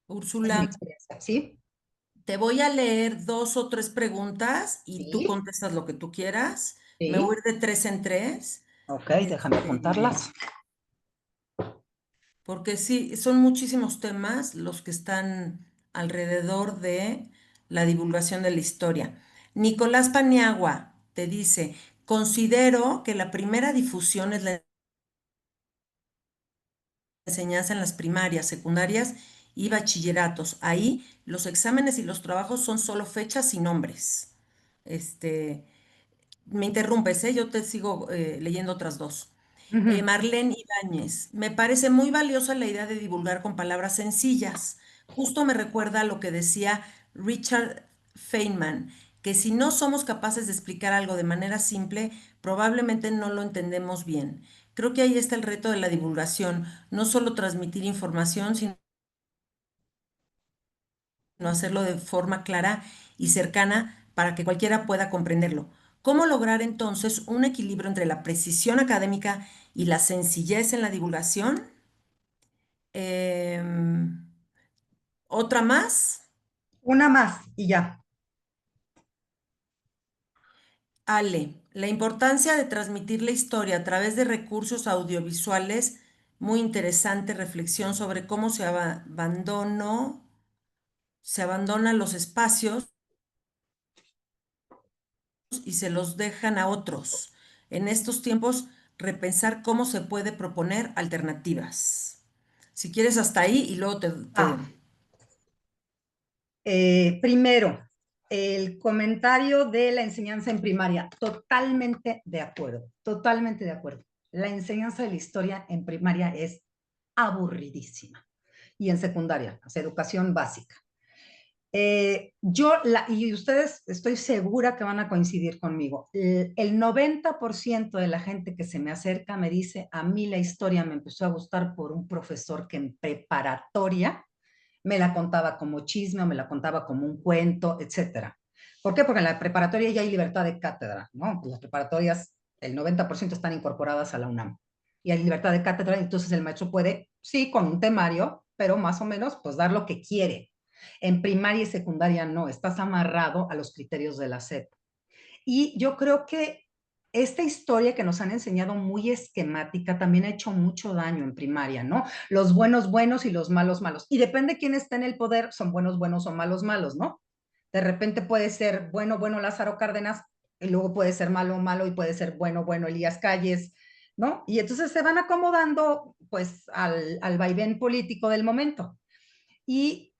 mi
Úrsula,
experiencia. ¿Sí?
te voy a leer 2 o 3 preguntas y tú
Sí,
contestas lo que tú quieras. Me voy a
sí.
ir de 3 en 3.
Ok, déjame
Este,
apuntarlas.
porque sí, son muchísimos temas los que están alrededor de la divulgación de la historia. Nicolás Paniagua te dice, considero que la primera difusión es la enseñanza en las primarias, secundarias y bachilleratos. Ahí los exámenes y los trabajos son solo fechas y nombres. Este, me interrumpes, ¿eh? Yo te sigo leyendo otras 2.
Ujú.
Marlene Ibáñez, me parece muy valiosa la idea de divulgar con palabras sencillas. Justo me recuerda a lo que decía Richard Feynman, que si no somos capaces de explicar algo de manera simple, probablemente no lo entendemos bien. Creo que ahí está el reto de la divulgación, no solo transmitir información, sino hacerlo de forma clara y cercana para que cualquiera pueda comprenderlo. ¿Cómo lograr entonces un equilibrio entre la precisión académica y la sencillez en la divulgación? Em, Otra más,
Una más y ya.
Ale, la importancia de transmitir la historia a través de recursos audiovisuales, muy interesante reflexión sobre cómo se abandonan los espacios y se los dejan a otros. En estos tiempos, repensar cómo se puede proponer alternativas. Si quieres hasta ahí y luego
Ah, primero, el comentario de la enseñanza en primaria. Totalmente de acuerdo, totalmente de acuerdo. La enseñanza de la historia en primaria es aburridísima. Y en secundaria, o sea, educación básica. Y ustedes estoy segura que van a coincidir conmigo. El 90% de la gente que se me acerca me dice, a mí la historia me empezó a gustar por un profesor que en preparatoria me la contaba como chisme o me la contaba como un cuento, etcétera. ¿Por qué? Porque en la preparatoria ya hay libertad de cátedra, ¿no? Pues las preparatorias, el 90% están incorporadas a la UNAM y hay libertad de cátedra, entonces el maestro puede, sí, con un temario, pero más o menos, pues dar lo que quiere. En primaria y secundaria no, estás amarrado a los criterios de la SEP. Y yo creo que esta historia que nos han enseñado muy esquemática también ha hecho mucho daño en primaria, ¿no? Los buenos buenos y los malos malos. Y depende de quién está en el poder, son buenos buenos o malos malos, ¿no? De repente puede ser bueno bueno Lázaro Cárdenas y luego puede ser malo malo y puede ser bueno bueno Elías Calles, ¿no? Y entonces se van acomodando pues al vaivén político del momento. Y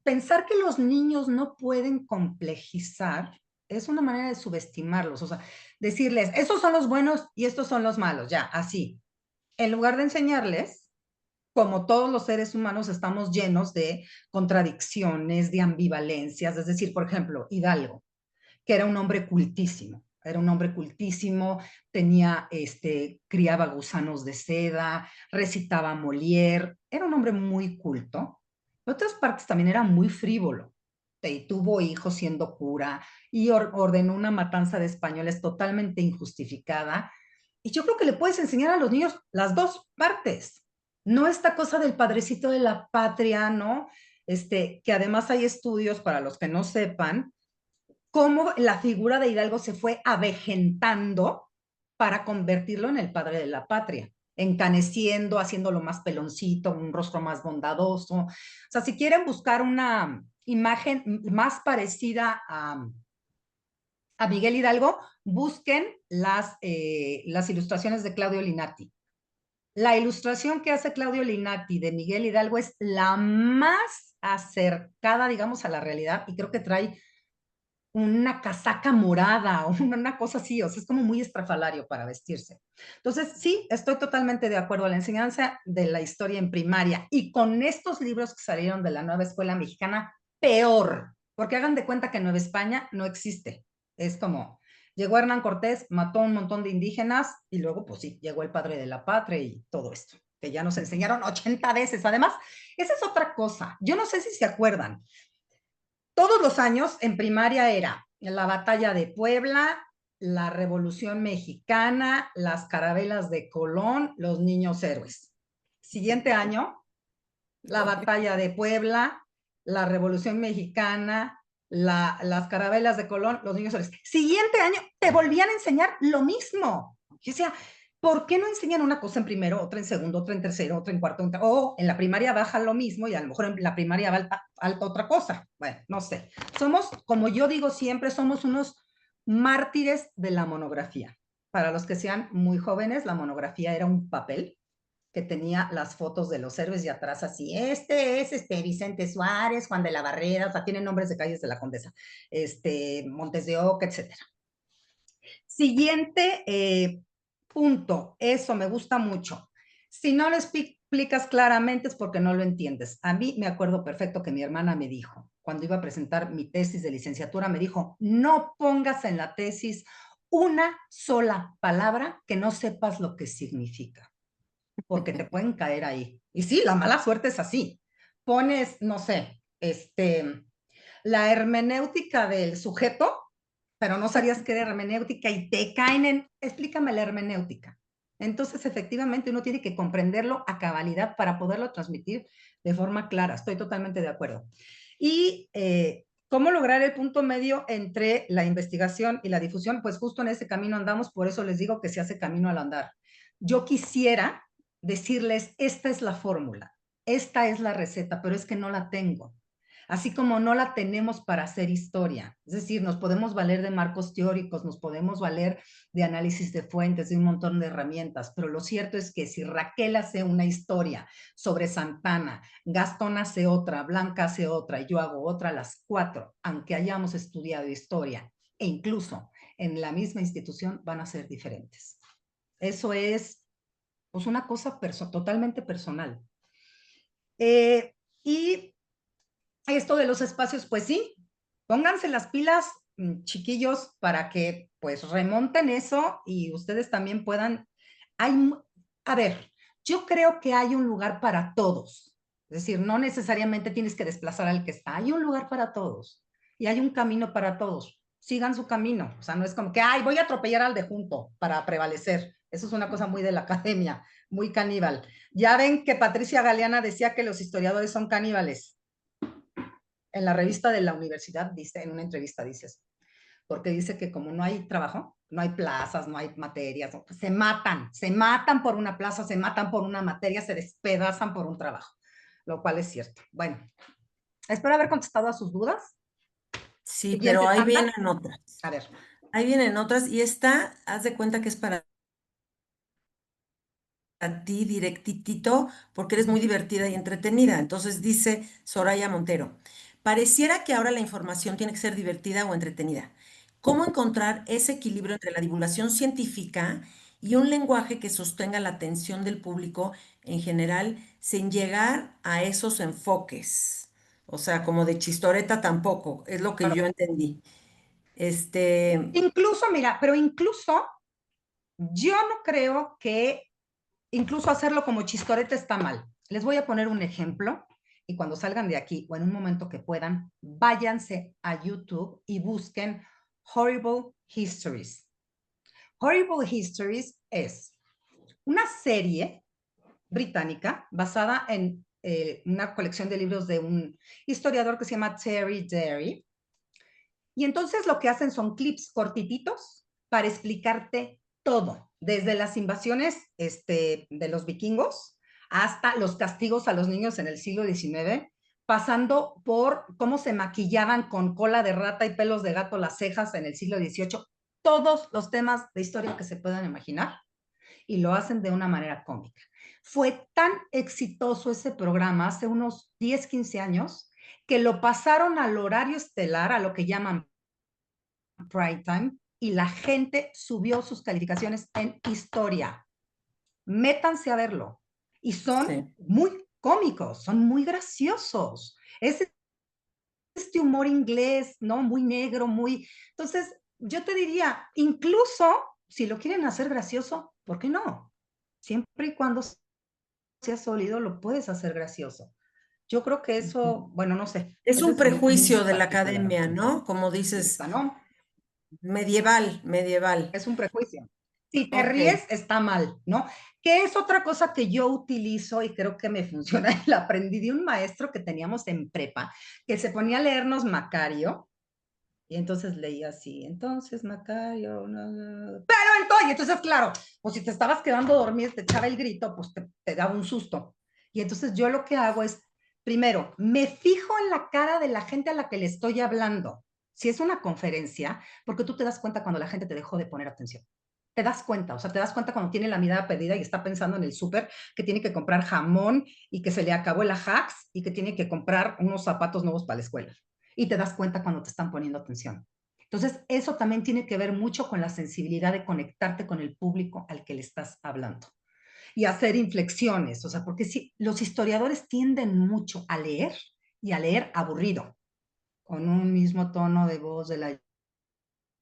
pensar que los niños no pueden complejizar es una manera de subestimarlos, o sea, decirles, estos son los buenos y estos son los malos, ya, así. En lugar de enseñarles, como todos los seres humanos estamos llenos de contradicciones, de ambivalencias, es decir, por ejemplo, Hidalgo, que era un hombre cultísimo, Era un hombre cultísimo, tenía, criaba gusanos de seda, recitaba a Molière, era un hombre muy culto. Por otras partes también era muy frívolo. Y tuvo hijos siendo cura y ordenó una matanza de españoles totalmente injustificada. Y yo creo que le puedes enseñar a los niños las dos partes. No esta cosa del padrecito de la patria, ¿no? Que además hay estudios, para los que no sepan, cómo la figura de Hidalgo se fue avejentando para convertirlo en el padre de la patria, encaneciendo, haciéndolo más peloncito, un rostro más bondadoso. O sea, si quieren buscar una imagen más parecida a Miguel Hidalgo, busquen las ilustraciones de Claudio Linati. La ilustración que hace Claudio Linati de Miguel Hidalgo es la más acercada, digamos, a la realidad, y creo que trae una casaca morada o una cosa así, o sea, es como muy estrafalario para vestirse. Entonces, sí, estoy totalmente de acuerdo. La enseñanza de la historia en primaria y con estos libros que salieron de la nueva escuela mexicana, peor, porque hagan de cuenta que Nueva España no existe. Es como, llegó Hernán Cortés, mató a un montón de indígenas y luego, pues sí, llegó el padre de la patria y todo esto, que ya nos enseñaron 80 veces. Además, esa es otra cosa. Yo no sé si se acuerdan, todos los años en primaria era la batalla de Puebla, la Revolución Mexicana, las carabelas de Colón, los niños héroes. Siguiente año, la batalla de Puebla, la Revolución Mexicana, las carabelas de Colón, los niños héroes. Siguiente año, te volvían a enseñar lo mismo. O sea, ¿por qué no enseñan una cosa en primero, otra en segundo, otra en tercero, otra en cuarto? O en la primaria baja lo mismo y a lo mejor en la primaria va alta otra cosa. Bueno, no sé. Somos, como yo digo siempre, somos unos mártires de la monografía. Para los que sean muy jóvenes, la monografía era un papel que tenía las fotos de los héroes y atrás así, este es Vicente Suárez, Juan de la Barrera, o sea, tienen nombres de calles de la Condesa, Montes de Oca, etcétera. Siguiente punto, eso me gusta mucho. Si no lo explicas claramente es porque no lo entiendes. A mí me acuerdo perfecto que mi hermana me dijo, cuando iba a presentar mi tesis de licenciatura, me dijo, no pongas en la tesis una sola palabra que no sepas lo que significa, porque te pueden caer ahí. Y sí, la mala suerte es así. Pones, no sé, la hermenéutica del sujeto, pero no sabías que era hermenéutica y te caen en, explícame la hermenéutica. Entonces, efectivamente, uno tiene que comprenderlo a cabalidad para poderlo transmitir de forma clara. Estoy totalmente de acuerdo. Y cómo lograr el punto medio entre la investigación y la difusión, pues justo en ese camino andamos, por eso les digo que se hace camino al andar. Yo quisiera decirles, esta es la fórmula, esta es la receta, pero es que no la tengo. Así como no la tenemos para hacer historia. Es decir, nos podemos valer de marcos teóricos, nos podemos valer de análisis de fuentes, de un montón de herramientas, pero lo cierto es que si Raquel hace una historia sobre Santana, Gastón hace otra, Blanca hace otra y yo hago otra, las cuatro, aunque hayamos estudiado historia e incluso en la misma institución, van a ser diferentes. Eso es pues una cosa totalmente personal. Y esto de los espacios, pues sí, pónganse las pilas, chiquillos, para que pues remonten eso y ustedes también puedan. Hay, a ver, yo creo que hay un lugar para todos. Es decir, no necesariamente tienes que desplazar al que está. Hay un lugar para todos y hay un camino para todos. Sigan su camino. O sea, no es como que, ay, voy a atropellar al de junto para prevalecer. Eso es una cosa muy de la academia, muy caníbal. Ya ven que Patricia Galeana decía que los historiadores son caníbales. En la revista de la universidad dice, en una entrevista dices, porque dice que como no hay trabajo, no hay plazas, no hay materias, se matan por una plaza, se matan por una materia, se despedazan por un trabajo, lo cual es cierto. Bueno, espero haber contestado a sus dudas.
Sí,
Siguiente
pero ahí
tanda.
vienen otras.
A ver.
Ahí vienen otras y esta, haz de cuenta que es para ti directitito porque eres muy divertida y entretenida. Entonces dice Soraya Montero, pareciera que ahora la información tiene que ser divertida o entretenida. ¿Cómo encontrar ese equilibrio entre la divulgación científica y un lenguaje que sostenga la atención del público en general sin llegar a esos enfoques? O sea, como de chistoreta tampoco, es lo que yo entendí.
Incluso, mira, pero incluso yo no creo que incluso hacerlo como chistorete está mal. Les voy a poner un ejemplo y cuando salgan de aquí o en un momento que puedan, váyanse a YouTube y busquen Horrible Histories. Horrible Histories es una serie británica basada en una colección de libros de un historiador que se llama Terry Deary. Y entonces lo que hacen son clips cortititos para explicarte todo, desde las invasiones de los vikingos hasta los castigos a los niños en el siglo XIX, pasando por cómo se maquillaban con cola de rata y pelos de gato las cejas en el siglo XVIII, todos los temas de historia que se puedan imaginar, y lo hacen de una manera cómica. Fue tan exitoso ese programa hace unos 10, 15 años que lo pasaron al horario estelar, a lo que llaman prime time, y la gente subió sus calificaciones en historia. Métanse a verlo. Y son muy cómicos, son muy graciosos. Es este humor inglés, ¿no? Muy negro, muy... Entonces, yo te diría, incluso si lo quieren hacer gracioso, ¿por qué no? Siempre y cuando sea sólido, lo puedes hacer gracioso. Yo creo que eso, bueno, no sé.
Es
Ese
un
es mi
prejuicio de la
particular
academia,
opinión.
¿no? Como dices,
¿No?
medieval.
Es un prejuicio. Si te
Ok.
ríes, está mal, ¿no? Que es otra cosa que yo utilizo y creo que me funciona. La aprendí de un maestro que teníamos en prepa, que se ponía a leernos Macario, y entonces leía así, entonces Macario, pero entonces, claro, pues si te estabas quedando dormido, te echaba el grito, pues te daba un susto. Y entonces yo lo que hago es, primero, me fijo en la cara de la gente a la que le estoy hablando. Si es una conferencia, porque tú te das cuenta cuando la gente te dejó de poner atención. Te das cuenta, o sea, te das cuenta cuando tiene la mirada perdida y está pensando en el súper que tiene que comprar jamón y que se le acabó el ajax y que tiene que comprar unos zapatos nuevos para la escuela. Y te das cuenta cuando te están poniendo atención. Entonces, eso también tiene que ver mucho con la sensibilidad de conectarte con el público al que le estás hablando y hacer inflexiones, o sea, porque sí, los historiadores tienden mucho a leer y a leer aburrido, con un mismo tono de voz del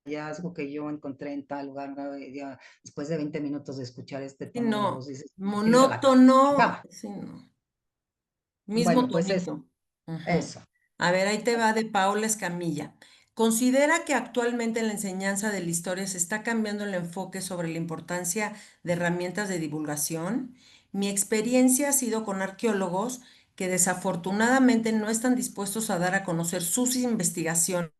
hallazgo que yo encontré en tal lugar, ya, después de 20 minutos de escuchar este
Sí,
tono de voz,
no,
dices, sirve a la
monótono,
chingada.
sí, no. Mismo
Bueno, pues eso,
tonito. Ujú.
eso.
A ver, ahí te va de Paula Escamilla. ¿Considera que actualmente en la enseñanza de la historia se está cambiando el enfoque sobre la importancia de herramientas de divulgación? Mi experiencia ha sido con arqueólogos que desafortunadamente no están dispuestos a dar a conocer sus investigaciones,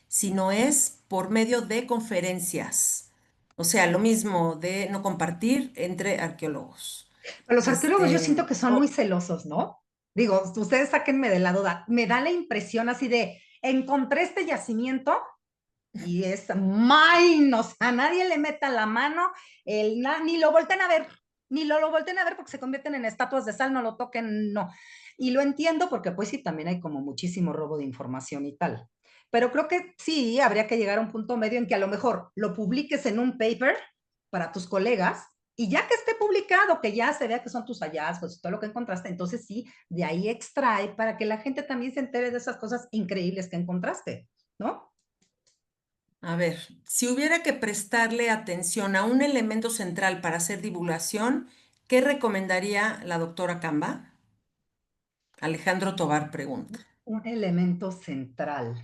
sino es por medio de conferencias. O sea, lo mismo de no compartir entre arqueólogos.
Pero los arqueólogos yo
Este,
siento que son muy celosos, ¿no? Digo, ustedes sáquenme de la duda. Me da la impresión así de, encontré este yacimiento y es mine, o sea, nadie le meta la mano, ni lo volten a ver, ni lo volten a ver porque se convierten en estatuas de sal, no lo toquen, no. Y lo entiendo porque pues sí, también hay como muchísimo robo de información y tal. Pero creo que sí, habría que llegar a un punto medio en que a lo mejor lo publiques en un paper para tus colegas y ya que esté publicado, que ya se vea que son tus hallazgos y todo lo que encontraste, entonces sí, de ahí extrae para que la gente también se entere de esas cosas increíbles que encontraste, ¿no?
a ver, si hubiera que prestarle atención a un elemento central para hacer divulgación, ¿qué recomendaría la doctora Camba? Alejandro Tobar pregunta.
Un elemento central.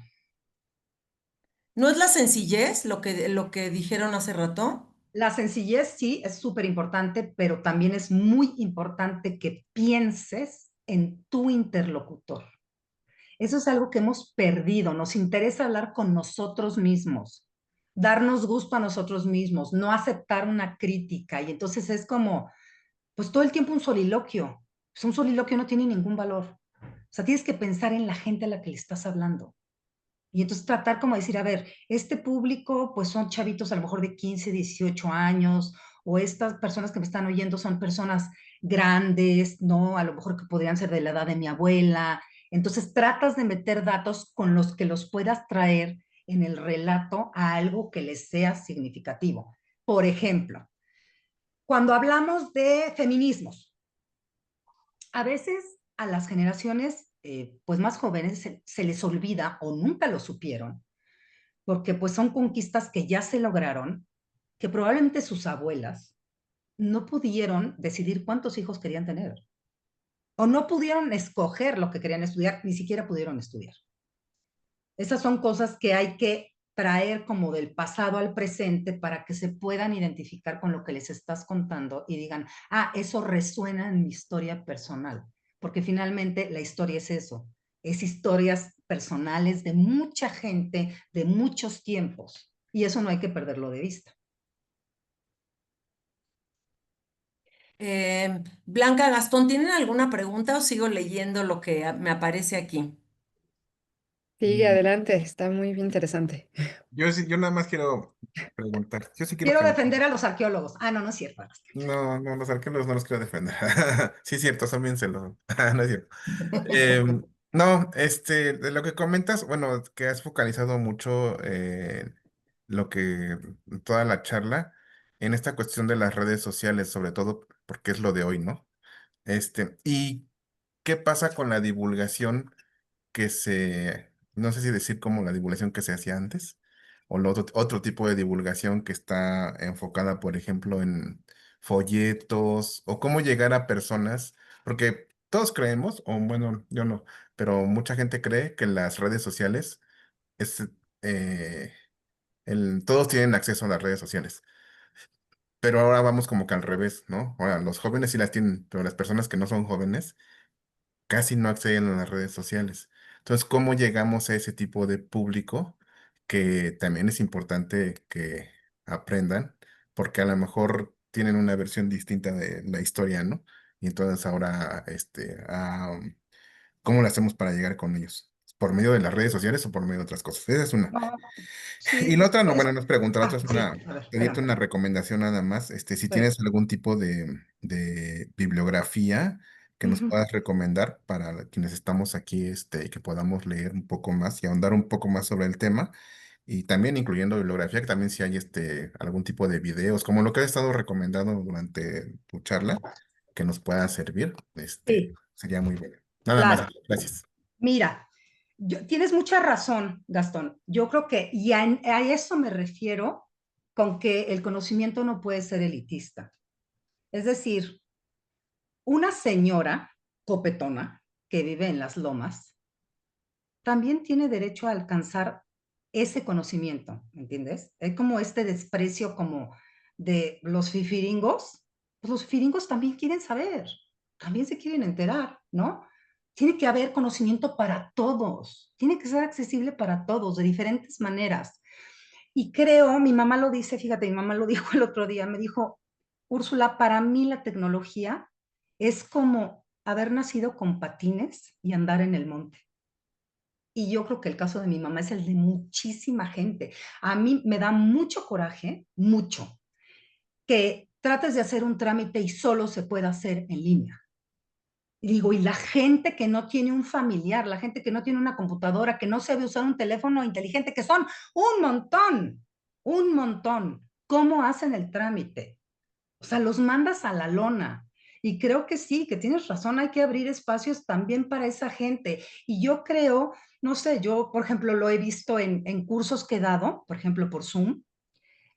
¿No es la sencillez lo que dijeron hace rato?
La sencillez sí es súper importante, pero también es muy importante que pienses en tu interlocutor. Eso es algo que hemos perdido. Nos interesa hablar con nosotros mismos, darnos gusto a nosotros mismos, no aceptar una crítica. Y entonces es como, pues todo el tiempo un soliloquio. Pues un soliloquio no tiene ningún valor. O sea, tienes que pensar en la gente a la que le estás hablando. Y entonces tratar como decir, a ver, este público pues son chavitos a lo mejor de 15, 18 años, o estas personas que me están oyendo son personas grandes, ¿no? A lo mejor que podrían ser de la edad de mi abuela. Entonces tratas de meter datos con los que los puedas traer en el relato a algo que les sea significativo. Por ejemplo, cuando hablamos de feminismos, a veces a las generaciones pues más jóvenes se les olvida o nunca lo supieron, porque pues son conquistas que ya se lograron, que probablemente sus abuelas no pudieron decidir cuántos hijos querían tener, o no pudieron escoger lo que querían estudiar, ni siquiera pudieron estudiar. Esas son cosas que hay que traer como del pasado al presente para que se puedan identificar con lo que les estás contando y digan, ah, eso resuena en mi historia personal, porque finalmente la historia es eso, es historias personales de mucha gente, de muchos tiempos, y eso no hay que perderlo de vista.
Blanca, Gastón, ¿tienen alguna pregunta o sigo leyendo lo que me aparece aquí?
Sigue
Mm,
adelante, está muy interesante.
yo nada más quiero preguntar. Yo sí quiero
Quiero
preguntar.
defender a los arqueólogos. Ah, no, no es cierto.
No, no, los arqueólogos no los quiero defender. Sí, es cierto, son bien celosos. No es cierto. No, de lo que comentas, bueno, que has focalizado mucho lo que, toda la charla, en esta cuestión de las redes sociales, sobre todo porque es lo de hoy, ¿no? ¿Y qué pasa con la divulgación no sé si decir como la divulgación que se hacía antes, o otro tipo de divulgación que está enfocada, por ejemplo, en folletos, o cómo llegar a personas, porque todos creemos, o bueno, yo no, pero mucha gente cree que las redes sociales es, eh, todos tienen acceso a las redes sociales. Pero ahora vamos como que al revés, ¿no? Ahora, los jóvenes sí las tienen, pero las personas que no son jóvenes casi no acceden a las redes sociales. Entonces, ¿cómo llegamos a ese tipo de público que también es importante que aprendan? Porque a lo mejor tienen una versión distinta de la historia, ¿no? Y entonces ahora, ¿cómo lo hacemos para llegar con ellos? ¿Por medio de las redes sociales o por medio de otras cosas? Esa es una.
No,
Y la
sí,
otra, no, bueno, no es pregunta, la otra es
sí, a ver,
pedirte
espérame.
una recomendación nada más. Si
Sí.
tienes algún tipo de bibliografía que nos
Ujú.
puedas recomendar para quienes estamos aquí, y que podamos leer un poco más y ahondar un poco más sobre el tema. Y también incluyendo bibliografía, que también si hay algún tipo de videos, como lo que has estado recomendando durante tu charla, que nos pueda servir,
Sí,
sería muy bueno. Nada más,
claro.
gracias.
Mira, tienes mucha razón, Gastón. Yo creo que, y a eso me refiero con que el conocimiento no puede ser elitista. Es decir, una señora copetona que vive en las lomas también tiene derecho a alcanzar ese conocimiento, ¿me entiendes? Es como este desprecio como de los fifiringos. Pues los fifiringos también quieren saber, también se quieren enterar, ¿no? Tiene que haber conocimiento para todos, tiene que ser accesible para todos de diferentes maneras. Y creo, mi mamá lo dice, fíjate, mi mamá lo dijo el otro día, me dijo, Úrsula, para mí la tecnología es como haber nacido con patines y andar en el monte. Y yo creo que el caso de mi mamá es el de muchísima gente. A mí me da mucho coraje, mucho, que trates de hacer un trámite y solo se pueda hacer en línea. Y digo, y la gente que no tiene un familiar, la gente que no tiene una computadora, que no sabe usar un teléfono inteligente, que son un montón, un montón. ¿Cómo hacen el trámite? O sea, los mandas a la lona. Y creo que sí, que tienes razón, hay que abrir espacios también para esa gente. Y yo creo, no sé, yo, por ejemplo, lo he visto en cursos que he dado, por ejemplo, por Zoom,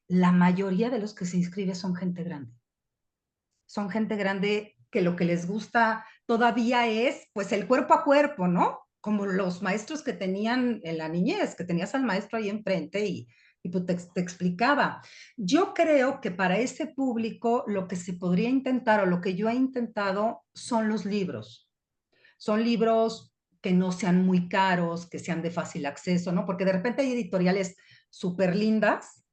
la mayoría de los que se inscribe son gente grande. Son gente grande que lo que les gusta todavía es, pues, el cuerpo a cuerpo, ¿no? Como los maestros que tenían en la niñez, que tenías al maestro ahí enfrente y pues te explicaba. Yo creo que para ese público lo que se podría intentar o lo que yo he intentado son los libros. Son libros que no sean muy caros, que sean de fácil acceso, ¿no? Porque de repente hay editoriales súper lindas,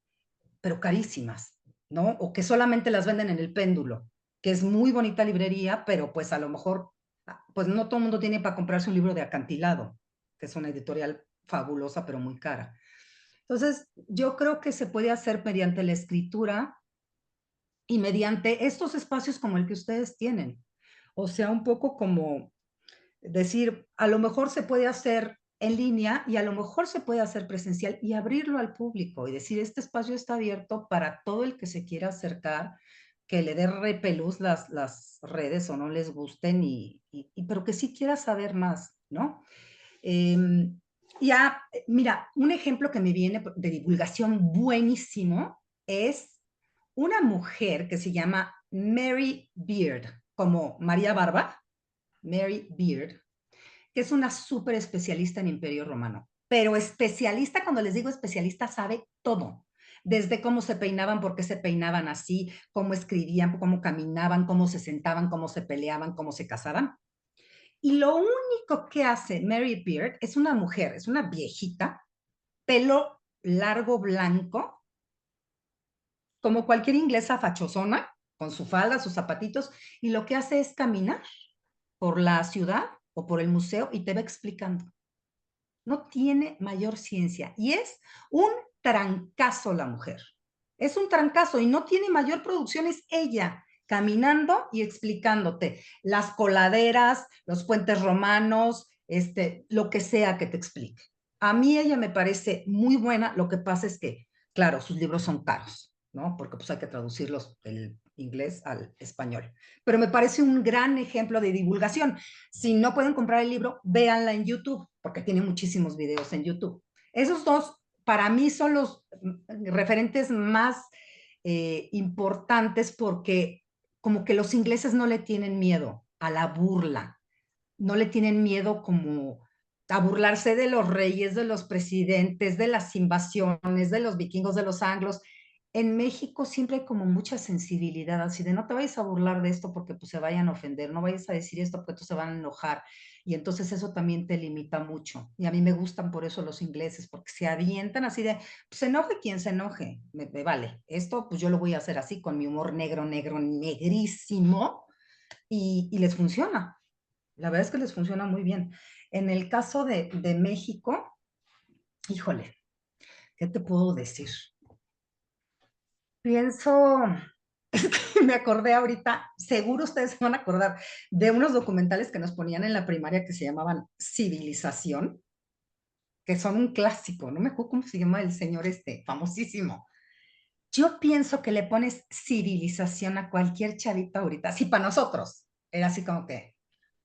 pero carísimas, ¿no? O que solamente las venden en el péndulo, que es muy bonita librería, pero pues a lo mejor, pues no todo el mundo tiene para comprarse un libro de Acantilado, que es una editorial fabulosa, pero muy cara. Entonces, yo creo que se puede hacer mediante la escritura y mediante estos espacios como el que ustedes tienen. O sea, un poco como decir, a lo mejor se puede hacer en línea y a lo mejor se puede hacer presencial y abrirlo al público y decir, este espacio está abierto para todo el que se quiera acercar, que le dé repelús las redes o no les gusten, pero que sí quiera saber más. ¿no? Ya, mira, un ejemplo que me viene de divulgación buenísimo es una mujer que se llama Mary Beard, como María Barba, Mary Beard, que es una súper especialista en Imperio Romano. Pero especialista, cuando les digo especialista, sabe todo. Desde cómo se peinaban, por qué se peinaban así, cómo escribían, cómo caminaban, cómo se sentaban, cómo se peleaban, cómo se casaban. Y lo único que hace Mary Beard es una mujer, es una viejita, pelo largo blanco, como cualquier inglesa fachosona, con su falda, sus zapatitos, y lo que hace es caminar por la ciudad o por el museo y te va explicando. No tiene mayor ciencia y es un trancazo la mujer. Es un trancazo y no tiene mayor producción, es ella caminando y explicándote las coladeras, los puentes romanos, lo que sea que te explique. A mí ella me parece muy buena, lo que pasa es que, claro, sus libros son caros, ¿no? Porque pues hay que traducirlos del inglés al español. Pero me parece un gran ejemplo de divulgación. Si no pueden comprar el libro, véanla en YouTube, porque tiene muchísimos videos en YouTube. Esos dos, para mí, son los referentes más importantes porque como que los ingleses no le tienen miedo a la burla, no le tienen miedo como a burlarse de los reyes, de los presidentes, de las invasiones, de los vikingos, de los anglos. En México siempre hay como mucha sensibilidad, así de no te vayas a burlar de esto porque pues se vayan a ofender, no vayas a decir esto porque se van a enojar. Y entonces eso también te limita mucho. Y a mí me gustan por eso los ingleses, porque se avientan así de, pues se enoje quien se enoje, me vale. Esto pues yo lo voy a hacer así con mi humor negro, negro, negrísimo y les funciona. La verdad es que les funciona muy bien. En el caso de México, híjole, ¿qué te puedo decir? Pienso, es que me acordé ahorita, seguro ustedes se van a acordar de unos documentales que nos ponían en la primaria que se llamaban Civilización, que son un clásico, no me acuerdo cómo se llama el señor famosísimo. Yo pienso que le pones civilización a cualquier chavito ahorita, así para nosotros, era así como que,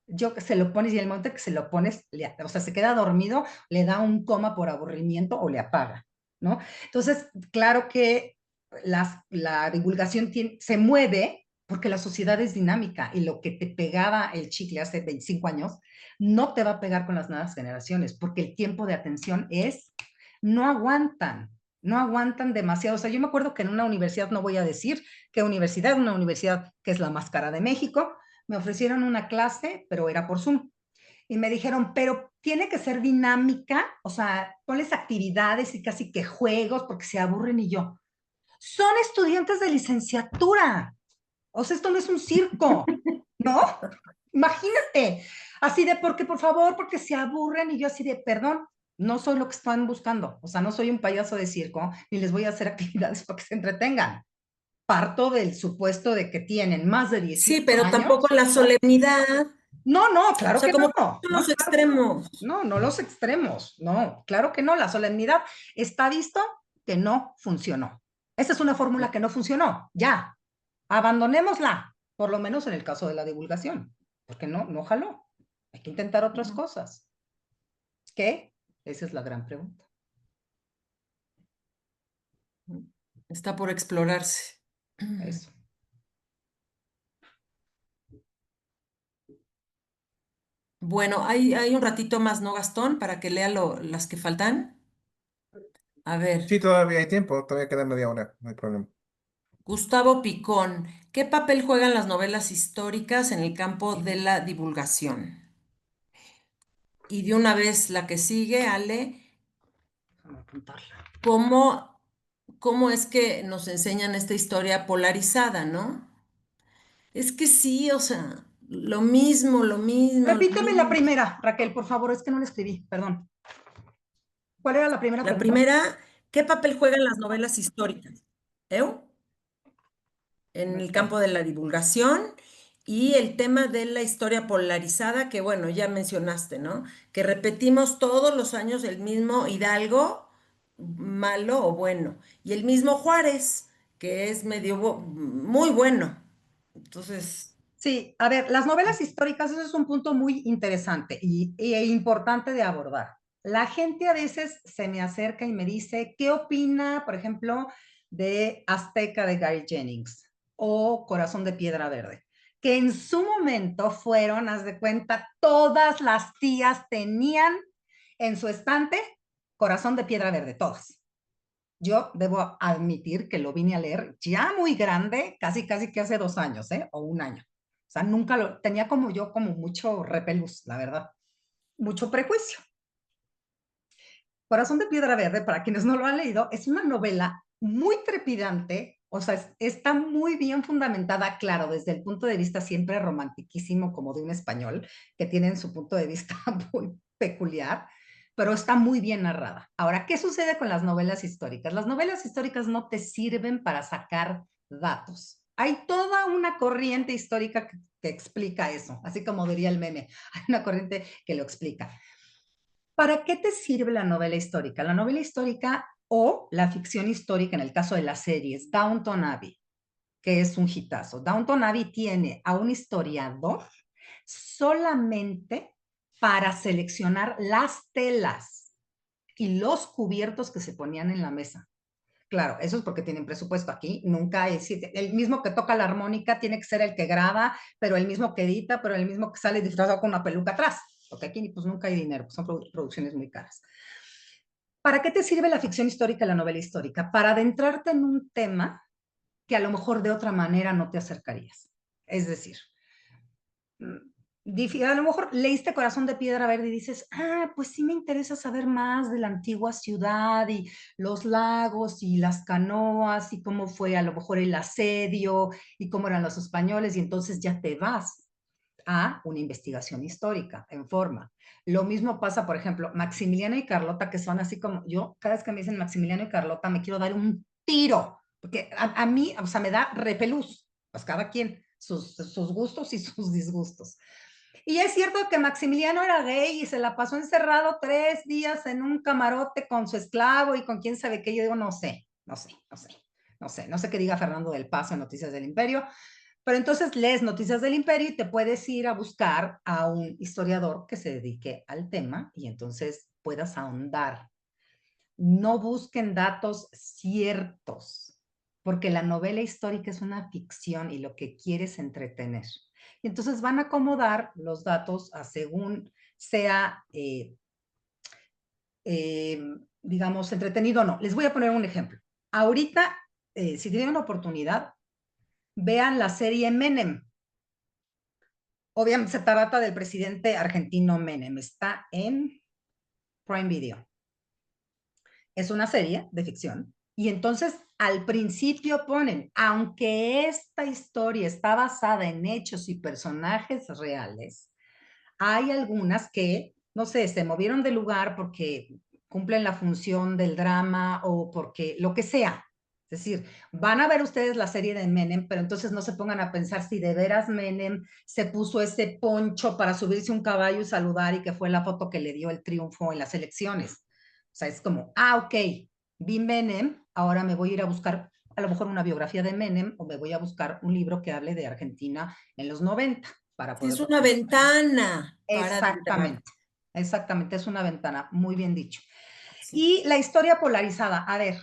yo que se lo pones y el momento que se lo pones, o sea, se queda dormido, le da un coma por aburrimiento o le apaga, ¿no? Entonces, claro que la divulgación se mueve porque la sociedad es dinámica y lo que te pegaba el chicle hace 25 años no te va a pegar con las nuevas generaciones porque el tiempo de atención no aguantan, no aguantan demasiado. O sea, yo me acuerdo que en una universidad, no voy a decir qué universidad, una universidad que es la más cara de México, me ofrecieron una clase, pero era por Zoom. Y me dijeron, pero tiene que ser dinámica, o sea, ponles actividades y casi que juegos porque se aburren y yo. Son estudiantes de licenciatura. O sea, esto no es un circo, ¿no? Imagínate. Así de, porque por favor, porque se aburren y yo así de, perdón, no soy lo que están buscando. O sea, no soy un payaso de circo ni les voy a hacer actividades para que se entretengan. Parto del supuesto de que tienen más de
Sí,
18
pero
años.
tampoco la solemnidad, o
No, no, claro
sea,
que no.
como
No,
los
claro que no.
extremos.
No, no los extremos. No, claro que no. La solemnidad está visto que no funcionó. Esa es una fórmula que no funcionó. Ya, abandonémosla, por lo menos en el caso de la divulgación, porque no jaló. Hay que intentar otras cosas. ¿Qué? Esa es la gran pregunta.
Está por explorarse.
Eso.
Bueno, hay un ratito más, ¿no, Gastón? Para que lea las que faltan. A ver,
Sí, todavía hay tiempo, todavía queda media hora, no hay problema.
Gustavo Picón, ¿qué papel juegan las novelas históricas en el campo de la divulgación? Y de una vez la que sigue, Ale,
Déjame apuntarla.
¿cómo, cómo es que nos enseñan esta historia polarizada, ¿no? Es que sí, o sea, lo mismo, lo mismo, lo
Repíteme la
mismo.
primera, Raquel, por favor, es que no la escribí, perdón. ¿Cuál era la primera
La
pregunta?
primera, ¿qué papel juegan las novelas históricas? ¿Eu? En el
Ok.
campo de la divulgación y el tema de la historia polarizada, que bueno, ya mencionaste, ¿no? Que repetimos todos los años el mismo Hidalgo, malo o bueno, y el mismo Juárez, que es muy bueno. Entonces,
Sí, a ver, las novelas históricas, eso es un punto muy interesante e importante de abordar. La gente a veces se me acerca y me dice, ¿qué opina, por ejemplo, de Azteca de Gary Jennings o Corazón de Piedra Verde? Que en su momento fueron, haz de cuenta, todas las tías tenían en su estante Corazón de Piedra Verde, todas. Yo debo admitir que lo vine a leer ya muy grande, casi que hace 2 años, o un año. O sea, nunca lo tenía como yo, como mucho repelús, la verdad, mucho prejuicio. Corazón de Piedra Verde, para quienes no lo han leído, es una novela muy trepidante, o sea, está muy bien fundamentada, claro, desde el punto de vista siempre romantiquísimo, como de un español, que tienen su punto de vista muy peculiar, pero está muy bien narrada. Ahora, ¿qué sucede con las novelas históricas? Las novelas históricas no te sirven para sacar datos. Hay toda una corriente histórica que explica eso, así como diría el meme, hay una corriente que lo explica. ¿Para qué te sirve la novela histórica? La novela histórica o la ficción histórica, en el caso de las series, Downton Abbey, que es un hitazo. Downton Abbey tiene a un historiador solamente para seleccionar las telas y los cubiertos que se ponían en la mesa. Claro, eso es porque tienen presupuesto. Aquí nunca es el mismo que toca la armónica, tiene que ser el que graba, pero el mismo que edita, pero el mismo que sale disfrazado con una peluca atrás, porque aquí pues nunca hay dinero, pues son producciones muy caras. ¿Para qué te sirve la ficción histórica y la novela histórica? Para adentrarte en un tema que a lo mejor de otra manera no te acercarías. Es decir, a lo mejor leíste Corazón de Piedra Verde y dices, pues sí me interesa saber más de la antigua ciudad y los lagos y las canoas y cómo fue a lo mejor el asedio y cómo eran los españoles, y entonces ya te vas a una investigación histórica en forma. Lo mismo pasa, por ejemplo, Maximiliano y Carlota, que son así como yo, cada vez que me dicen Maximiliano y Carlota, me quiero dar un tiro, porque a mí, o sea, me da repelús, pues cada quien, sus gustos y sus disgustos. Y es cierto que Maximiliano era gay y se la pasó encerrado 3 días en un camarote con su esclavo y con quién sabe qué. Yo digo, no sé qué diga Fernando del Paso en Noticias del Imperio, pero entonces lees Noticias del Imperio y te puedes ir a buscar a un historiador que se dedique al tema y entonces puedas ahondar. No busquen datos ciertos, porque la novela histórica es una ficción y lo que quiere es entretener. Y entonces van a acomodar los datos a según sea, eh, digamos, entretenido o no. Les voy a poner un ejemplo. Ahorita, si tienen una oportunidad, vean la serie Menem. Obviamente se trata del presidente argentino Menem. Está en Prime Video. Es una serie de ficción. Y entonces al principio ponen, aunque esta historia está basada en hechos y personajes reales, hay algunas que, no sé, se movieron de lugar porque cumplen la función del drama o porque lo que sea. Es decir, van a ver ustedes la serie de Menem, pero entonces no se pongan a pensar si de veras Menem se puso ese poncho para subirse un caballo y saludar y que fue la foto que le dio el triunfo en las elecciones. O sea, es como, ok, vi Menem, ahora me voy a ir a buscar a lo mejor una biografía de Menem o me voy a buscar un libro que hable de Argentina en los 90 para poder...
Es una ventana para adentrar.
Exactamente, exactamente, es una ventana, muy bien dicho.
Sí.
Y la historia polarizada, a ver,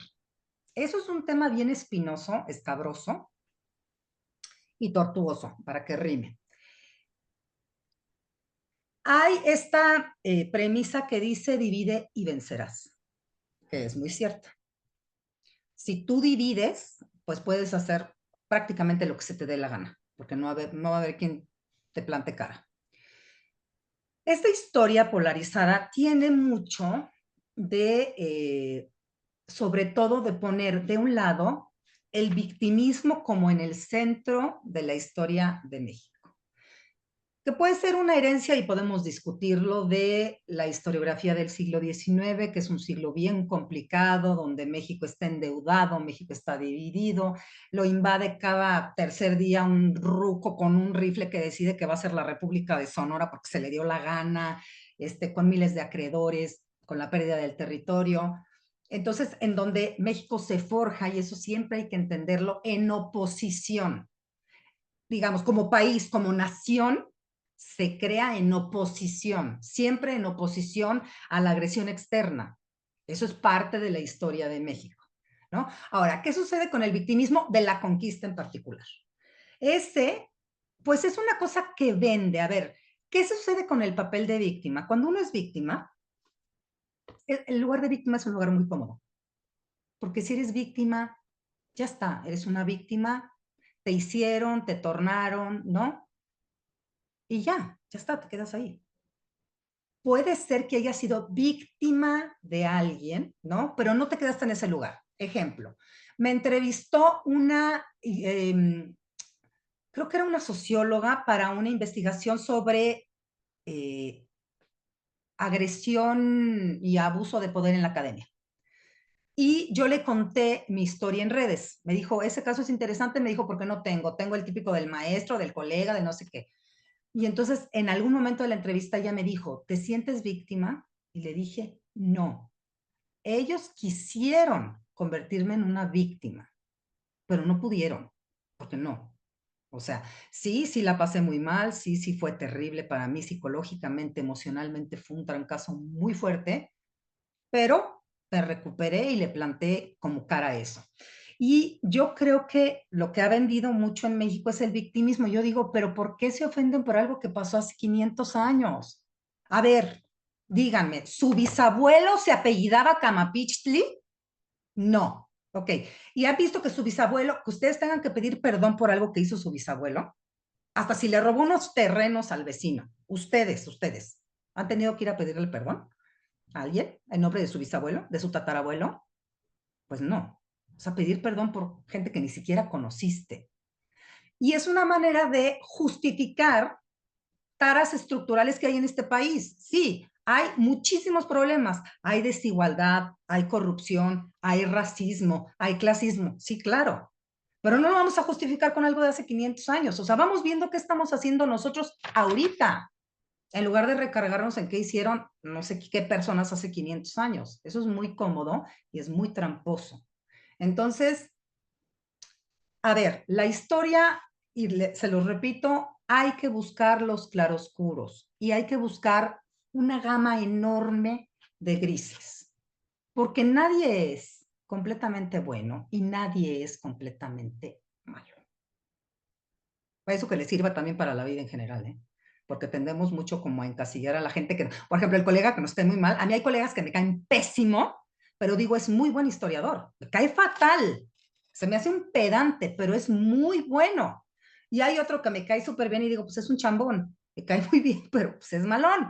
eso es un tema bien espinoso, escabroso y tortuoso, para que rime. Hay esta premisa que dice divide y vencerás, que es muy cierta. Si tú divides, pues puedes hacer prácticamente lo que se te dé la gana, porque no va a haber quien te plante cara. Esta historia polarizada tiene mucho de, sobre todo, de poner de un lado el victimismo como en el centro de la historia de México, que puede ser una herencia, y podemos discutirlo, de la historiografía del siglo XIX, que es un siglo bien complicado, donde México está endeudado, México está dividido, lo invade cada tercer día un ruco con un rifle que decide que va a ser la República de Sonora porque se le dio la gana, con miles de acreedores, con la pérdida del territorio. Entonces, en donde México se forja, y eso siempre hay que entenderlo, en oposición. digamos, como país, como nación, se crea en oposición, siempre en oposición a la agresión externa. Eso es parte de la historia de México, ¿no? Ahora, ¿qué sucede con el victimismo de la conquista en particular? Ese, pues es una cosa que vende. A ver, ¿qué sucede con el papel de víctima? Cuando uno es víctima, el lugar de víctima es un lugar muy cómodo, porque si eres víctima, ya está, eres una víctima, te hicieron, te tornaron, ¿no? Y ya está, te quedas ahí. Puede ser que hayas sido víctima de alguien, ¿no? Pero no te quedaste en ese lugar. Ejemplo, me entrevistó creo que era una socióloga para una investigación sobre eh, agresión y abuso de poder en la academia. Y yo le conté mi historia en redes. Me dijo, ese caso es interesante, me dijo, porque no tengo el típico del maestro, del colega, de no sé qué. Y entonces, en algún momento de la entrevista, ella me dijo, ¿te sientes víctima? Y le dije, no. Ellos quisieron convertirme en una víctima, pero no pudieron, porque no. O sea, sí la pasé muy mal, sí fue terrible para mí psicológicamente, emocionalmente, fue un trancazo muy fuerte, pero me recuperé y le planté como cara a eso. Y yo creo que lo que ha vendido mucho en México es el victimismo. Yo digo, pero ¿por qué se ofenden por algo que pasó hace 500 años? A ver, díganme, ¿su bisabuelo se apellidaba Camapichtli? No. Ok. ¿Y han visto que su bisabuelo, que ustedes tengan que pedir perdón por algo que hizo su bisabuelo? Hasta si le robó unos terrenos al vecino. Ustedes, ¿han tenido que ir a pedirle perdón a alguien en nombre de su bisabuelo, de su tatarabuelo? Pues no. O sea, pedir perdón por gente que ni siquiera conociste. Y es una manera de justificar taras estructurales que hay en este país. Sí, hay muchísimos problemas. Hay desigualdad, hay corrupción, hay racismo, hay clasismo. Sí, claro. Pero no lo vamos a justificar con algo de hace 500 años. O sea, vamos viendo qué estamos haciendo nosotros ahorita, en lugar de recargarnos en qué hicieron no sé qué personas hace 500 años. Eso es muy cómodo y es muy tramposo. Entonces, a ver, la historia, y se los repito, hay que buscar los claroscuros y hay que buscar una gama enorme de grises, porque nadie es completamente bueno y nadie es completamente malo. Eso que le sirva también para la vida en general, ¿eh? Porque tendemos mucho como a encasillar a la gente que, por ejemplo, el colega que nos cae muy mal, a mí hay colegas que me caen pésimo, pero digo, es muy buen historiador, me cae fatal, se me hace un pedante, pero es muy bueno. Y hay otro que me cae súper bien y digo, pues es un chambón, me cae muy bien, pero pues es malón.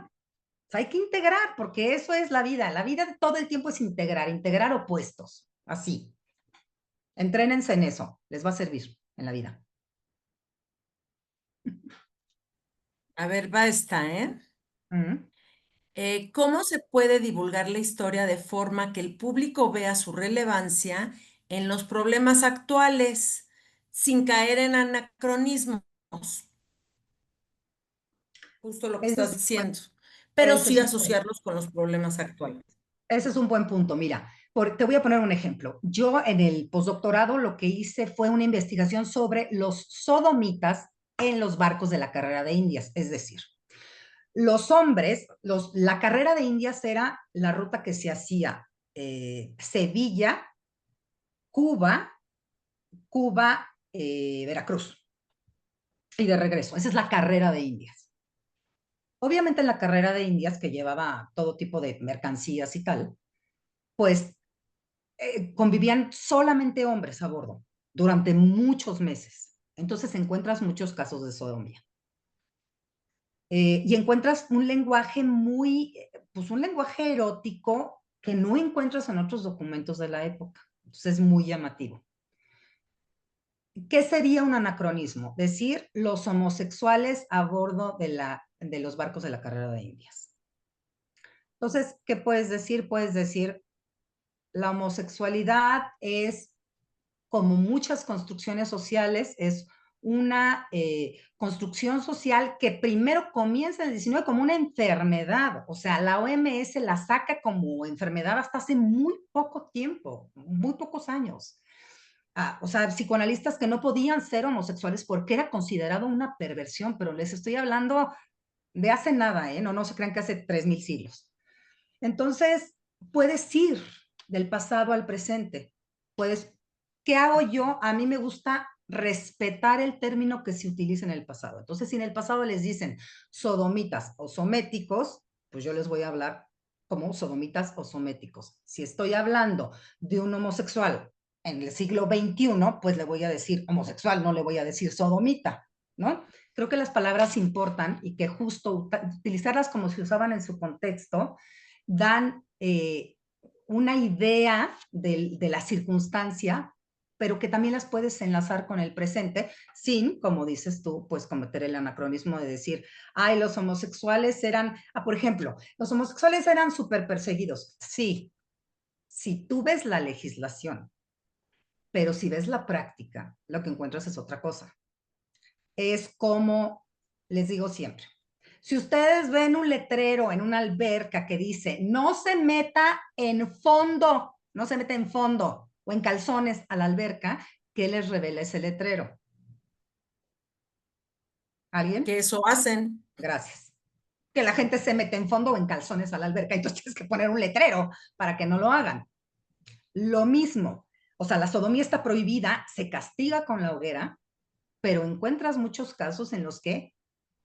O sea, hay que integrar, porque eso es la vida de todo el tiempo es integrar opuestos, así. Entrénense en eso, les va a servir en la vida.
A ver, va esta, ¿eh?
Mm.
¿Cómo se puede divulgar la historia de forma que el público vea su relevancia en los problemas actuales sin caer en anacronismos? Justo lo que
Ese
estás
es,
diciendo, pero
ese
sí
es un buen
asociarlos con los problemas actuales.
Ese es un buen punto. Mira, te voy a poner un ejemplo. Yo en el postdoctorado lo que hice fue una investigación sobre los sodomitas en los barcos de la carrera de Indias. Es decir, los hombres, la carrera de Indias era la ruta que se hacía Sevilla, Cuba, Veracruz y de regreso. Esa es la carrera de Indias. Obviamente en la carrera de Indias, que llevaba todo tipo de mercancías y tal, pues convivían solamente hombres a bordo durante muchos meses. Entonces encuentras muchos casos de sodomía. Y encuentras un lenguaje pues un lenguaje erótico que no encuentras en otros documentos de la época. Entonces es muy llamativo. ¿Qué sería un anacronismo? Decir los homosexuales a bordo de los barcos de la carrera de Indias. Entonces, ¿qué puedes decir? Puedes decir, la homosexualidad es como muchas construcciones sociales, es una construcción social que primero comienza en el 19 como una enfermedad. O sea, la OMS la saca como enfermedad hasta hace muy poco tiempo, muy pocos años. o sea, psicoanalistas que no podían ser homosexuales porque era considerado una perversión, pero les estoy hablando de hace nada, ¿eh? No, no se crean que hace 3000 siglos. Entonces, puedes ir del pasado al presente. Puedes, ¿qué hago yo? A mí me gusta respetar el término que se utiliza en el pasado. Entonces, si en el pasado les dicen sodomitas o sométicos, pues yo les voy a hablar como sodomitas o sométicos. Si estoy hablando de un homosexual en el siglo XXI, pues le voy a decir homosexual, no le voy a decir sodomita, ¿no? Creo que las palabras importan y que justo utilizarlas como se usaban en su contexto dan una idea de la circunstancia, pero que también las puedes enlazar con el presente sin, como dices tú, pues cometer el anacronismo de decir, ay, los homosexuales eran, por ejemplo, los homosexuales eran súper perseguidos. Sí, si tú ves la legislación, pero si ves la práctica, lo que encuentras es otra cosa. Es como les digo siempre, si ustedes ven un letrero en una alberca que dice no se meta en fondo, no se meta en fondo o en calzones a la alberca, ¿qué les revela ese letrero? ¿Alguien?
Que eso hacen.
Gracias. Que la gente se mete en fondo o en calzones a la alberca, entonces tienes que poner un letrero para que no lo hagan. Lo mismo, o sea, la sodomía está prohibida, se castiga con la hoguera, pero encuentras muchos casos en los que,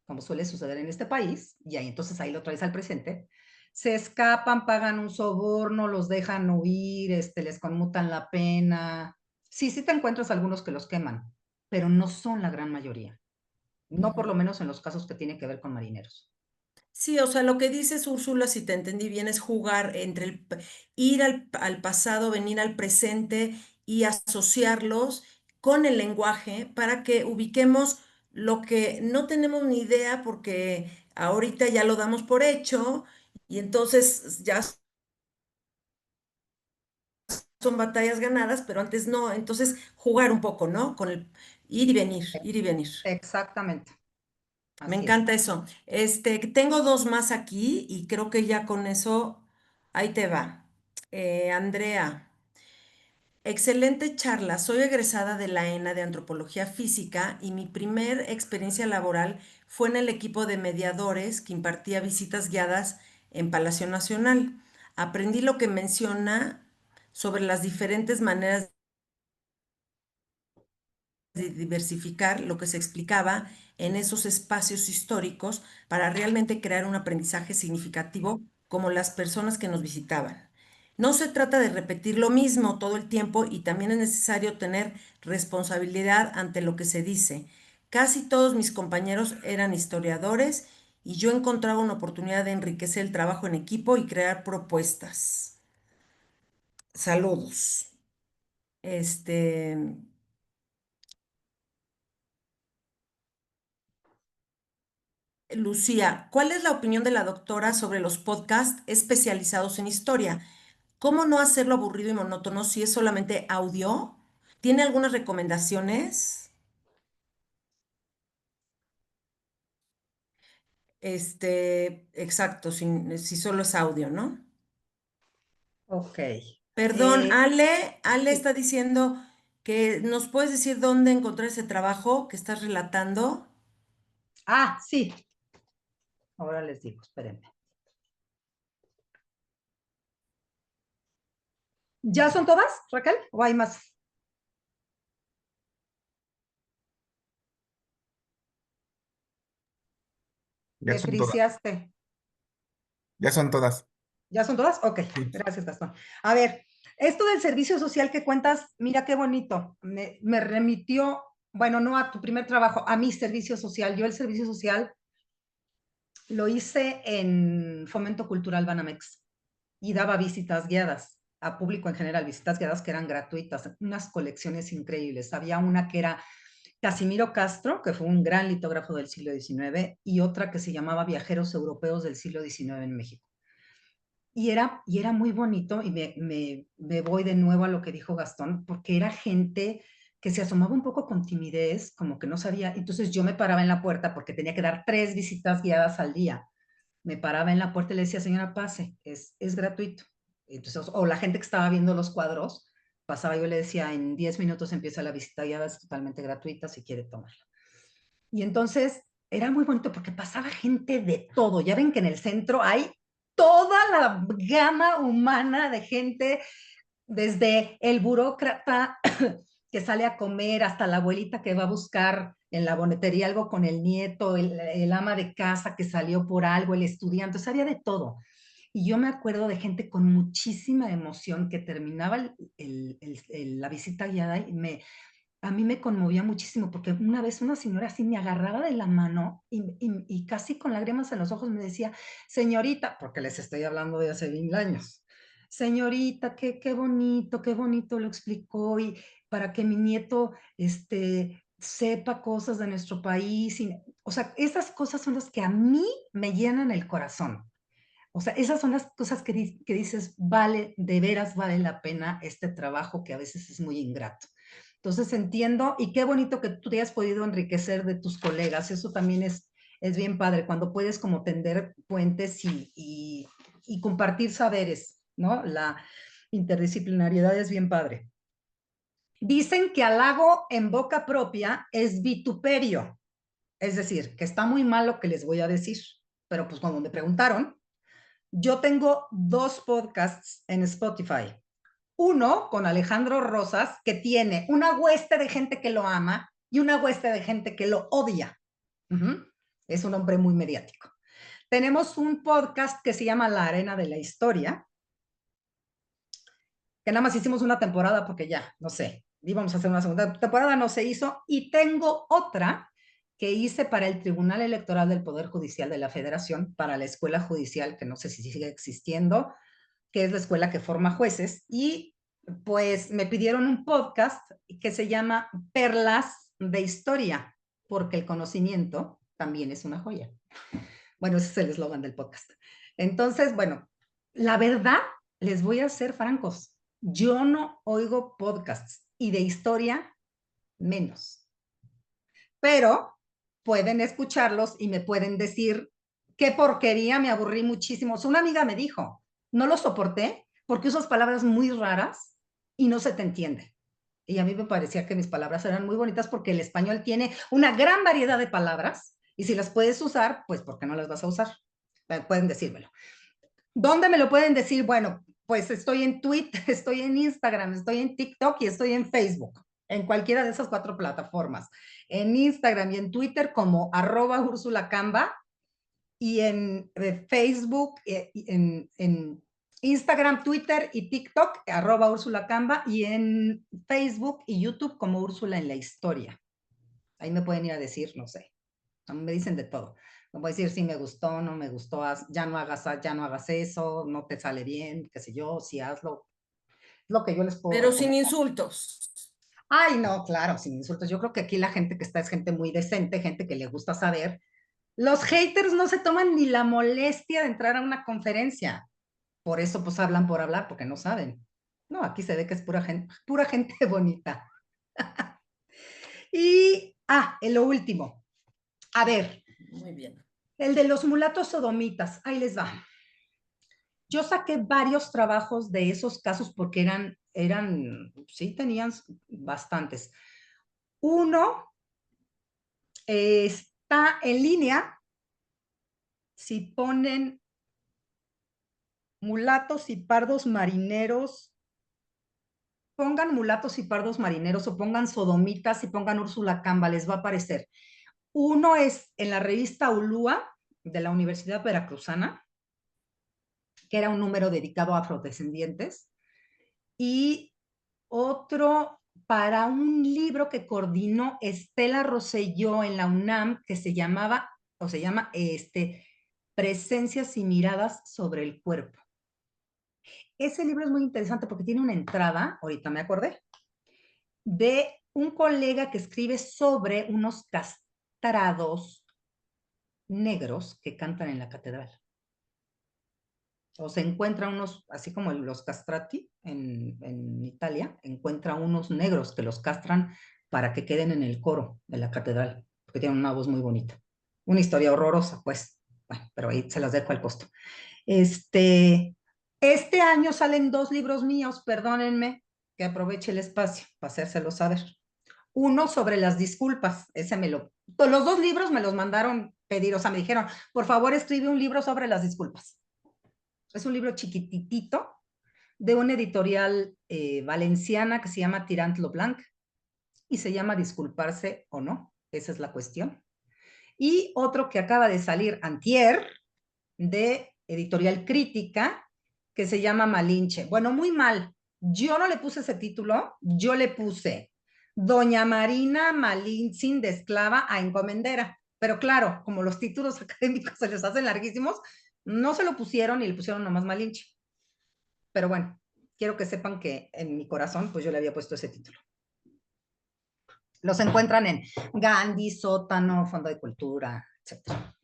como suele suceder en este país, y ahí entonces ahí lo traes al presente, se escapan, pagan un soborno, los dejan huir, les conmutan la pena. Sí, sí te encuentras algunos que los queman, pero no son la gran mayoría. No por lo menos en los casos que tienen que ver con marineros.
Sí, o sea, lo que dices, Úrsula, si te entendí bien, es jugar entre ir al pasado, venir al presente y asociarlos con el lenguaje para que ubiquemos lo que no tenemos ni idea porque ahorita ya lo damos por hecho y entonces ya son batallas ganadas, pero antes no. Entonces, jugar un poco, ¿no? Con el ir y venir, ir y venir.
Exactamente,
Me
así es.
encanta eso. Tengo dos más aquí y creo que ya con eso, ahí te va. Andrea, excelente charla. Soy egresada de la ENA de Antropología Física y mi primer experiencia laboral fue en el equipo de mediadores que impartía visitas guiadas en Palacio Nacional. Aprendí lo que menciona sobre las diferentes maneras de diversificar lo que se explicaba en esos espacios históricos para realmente crear un aprendizaje significativo como las personas que nos visitaban. No se trata de repetir lo mismo todo el tiempo y también es necesario tener responsabilidad ante lo que se dice. Casi todos mis compañeros eran historiadores y yo encontraba una oportunidad de enriquecer el trabajo en equipo y crear propuestas. Saludos. Este, Lucía, ¿cuál es la opinión de la doctora sobre los podcasts especializados en historia? ¿Cómo no hacerlo aburrido y monótono si es solamente audio? ¿Tiene algunas recomendaciones? Exacto, si solo es audio, ¿no?
Ok.
Perdón, Ale
Sí.
está diciendo que nos puedes decir dónde encontrar ese trabajo que estás relatando.
Sí. Ahora les digo, espérenme. ¿Ya son todas, Raquel? ¿O hay más?
Ya
Te
son todas.
friciaste.
Ya son todas.
¿Ya son todas? Ok,
Sí.
gracias, Gastón. A ver, esto del servicio social que cuentas, mira qué bonito. Me remitió, bueno, no a tu primer trabajo, a mi servicio social. Yo el servicio social lo hice en Fomento Cultural Banamex y daba visitas guiadas a público en general, visitas guiadas que eran gratuitas, unas colecciones increíbles. Había una que era Casimiro Castro, que fue un gran litógrafo del siglo XIX, y otra que se llamaba Viajeros Europeos del siglo XIX en México. Y era muy bonito, y me voy de nuevo a lo que dijo Gastón, porque era gente que se asomaba un poco con timidez, como que no sabía. Entonces yo me paraba en la puerta porque tenía que dar 3 visitas guiadas al día. Me paraba en la puerta y le decía, señora, pase, es gratuito. Entonces, o la gente que estaba viendo los cuadros, pasaba, yo le decía, en 10 minutos empieza la visita guiada, es totalmente gratuita si quiere tomarla. Y entonces era muy bonito porque pasaba gente de todo. Ya ven que en el centro hay toda la gama humana de gente, desde el burócrata que sale a comer hasta la abuelita que va a buscar en la bonetería algo con el nieto, el ama de casa que salió por algo, el estudiante, o sea, había de todo. Y yo me acuerdo de gente con muchísima emoción que terminaba la visita guiada y a mí me conmovía muchísimo porque una vez una señora así me agarraba de la mano y casi con lágrimas en los ojos me decía, señorita, porque les estoy hablando de hace 20 años, señorita, qué bonito lo explicó y para que mi nieto sepa cosas de nuestro país. O sea, esas cosas son las que a mí me llenan el corazón. O sea, esas son las cosas que dices, vale, de veras vale la pena este trabajo que a veces es muy ingrato. Entonces entiendo, y qué bonito que tú te hayas podido enriquecer de tus colegas. Eso también es bien padre, cuando puedes como tender puentes y compartir saberes, ¿no? La interdisciplinariedad es bien padre. Dicen que halago en boca propia es vituperio, es decir, que está muy mal lo que les voy a decir, pero pues cuando me preguntaron, yo tengo 2 podcasts en Spotify. Uno con Alejandro Rosas, que tiene una hueste de gente que lo ama y una hueste de gente que lo odia. Es un hombre muy mediático. Tenemos un podcast que se llama La Arena de la Historia, que nada más hicimos una temporada porque ya, no sé, íbamos a hacer una segunda temporada, no se hizo. Y tengo otra que hice para el Tribunal Electoral del Poder Judicial de la Federación, para la Escuela Judicial, que no sé si sigue existiendo, que es la escuela que forma jueces, y pues me pidieron un podcast que se llama Perlas de Historia, porque el conocimiento también es una joya. Bueno, ese es el eslogan del podcast. Entonces, bueno, la verdad, les voy a ser francos, yo no oigo podcasts y de historia menos, pero pueden escucharlos y me pueden decir qué porquería, me aburrí muchísimo. Una amiga me dijo, no lo soporté porque usas palabras muy raras y no se te entiende. Y a mí me parecía que mis palabras eran muy bonitas porque el español tiene una gran variedad de palabras y si las puedes usar, pues ¿por qué no las vas a usar? Pueden decírmelo. ¿Dónde me lo pueden decir? Bueno, pues estoy en Twitter, estoy en Instagram, estoy en TikTok y estoy en Facebook, en cualquiera de esas 4 plataformas. En Instagram y en Twitter como @UrsulaCamba y en Facebook, en Instagram, Twitter y TikTok, @UrsulaCamba y en Facebook y YouTube como Úrsula en la Historia. Ahí me pueden ir a decir, no sé, me dicen de todo. Me voy a decir si me gustó, no me gustó, ya no hagas eso, no te sale bien, qué sé yo, si hazlo. Es lo que yo les puedo
Pero sin
recomendar.
insultos.
Ay, no, claro, sin insultos. Yo creo que aquí la gente que está es gente muy decente, gente que le gusta saber. Los haters no se toman ni la molestia de entrar a una conferencia. Por eso pues hablan por hablar, porque no saben. No, aquí se ve que es pura gente bonita. Y, en lo último. A ver,
Muy bien.
el de los mulatos sodomitas. Ahí les va. Yo saqué varios trabajos de esos casos porque sí, tenían bastantes. Uno está en línea. Si ponen mulatos y pardos marineros, pongan mulatos y pardos marineros o pongan sodomitas y pongan Úrsula Camba, les va a aparecer. Uno es en la revista Ulúa de la Universidad Veracruzana, que era un número dedicado a afrodescendientes, y otro para un libro que coordinó Estela Rosselló en la UNAM, que se llamaba, o se llama, Presencias y miradas sobre el cuerpo. Ese libro es muy interesante porque tiene una entrada, ahorita me acordé, de un colega que escribe sobre unos castrados negros que cantan en la catedral. O se encuentra unos, así como los castrati en Italia, encuentra unos negros que los castran para que queden en el coro de la catedral, porque tienen una voz muy bonita. Una historia horrorosa, pues, bueno, pero ahí se las dejo al costo. Este año salen 2 libros míos, perdónenme, que aproveche el espacio para hacérselo saber. Uno sobre las disculpas, los dos libros me los mandaron pedir, o sea, me dijeron, por favor, escribe un libro sobre las disculpas. Es un libro chiquititito de una editorial valenciana que se llama Tirant Lo Blanc y se llama Disculparse o no, esa es la cuestión. Y otro que acaba de salir antier, de editorial Crítica, que se llama Malinche. Bueno, muy mal. Yo no le puse ese título, yo le puse Doña Marina Malintzin de esclava a encomendera. Pero claro, como los títulos académicos se les hacen larguísimos, no se lo pusieron y le pusieron nomás Malinche. Pero bueno, quiero que sepan que en mi corazón, pues yo le había puesto ese título. Los encuentran en Gandhi, Sótano, Fondo de Cultura, etcétera.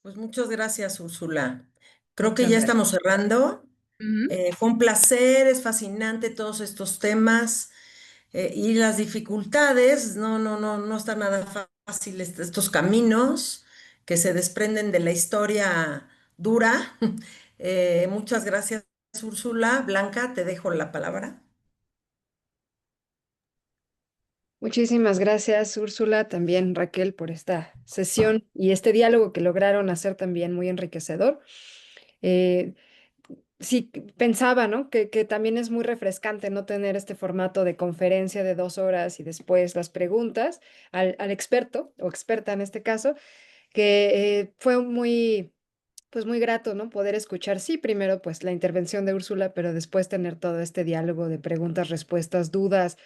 Pues muchas gracias, Úrsula. Creo que
Muchas
ya
gracias.
estamos cerrando. Fue un placer, es fascinante todos estos temas y las dificultades, no está nada fácil estos caminos que se desprenden de la historia dura. Muchas gracias, Úrsula. Blanca, te dejo la palabra.
Muchísimas gracias, Úrsula, también Raquel, por esta sesión y este diálogo que lograron hacer también muy enriquecedor. Eh, sí, pensaba, ¿no? Que también es muy refrescante no tener este formato de conferencia de 2 horas y después las preguntas al experto o experta en este caso, que fue muy, pues muy grato, ¿no? Poder escuchar, sí, primero pues la intervención de Úrsula, pero después tener todo este diálogo de preguntas, respuestas, dudas,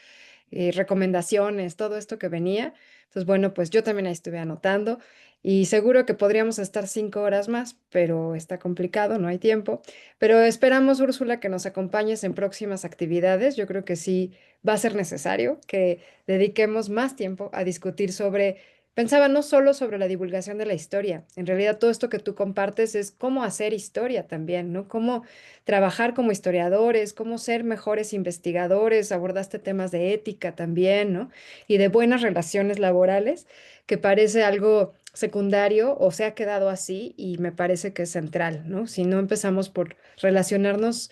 recomendaciones, todo esto que venía. Entonces, bueno, pues yo también ahí estuve anotando y seguro que podríamos estar 5 horas más, pero está complicado, no hay tiempo. Pero esperamos, Úrsula, que nos acompañes en próximas actividades. Yo creo que sí va a ser necesario que dediquemos más tiempo a discutir sobre... Pensaba no solo sobre la divulgación de la historia, en realidad todo esto que tú compartes es cómo hacer historia también, ¿no? Cómo trabajar como historiadores, cómo ser mejores investigadores, abordaste temas de ética también, ¿no? Y de buenas relaciones laborales, que parece algo secundario o se ha quedado así y me parece que es central, ¿no? Si no empezamos por relacionarnos,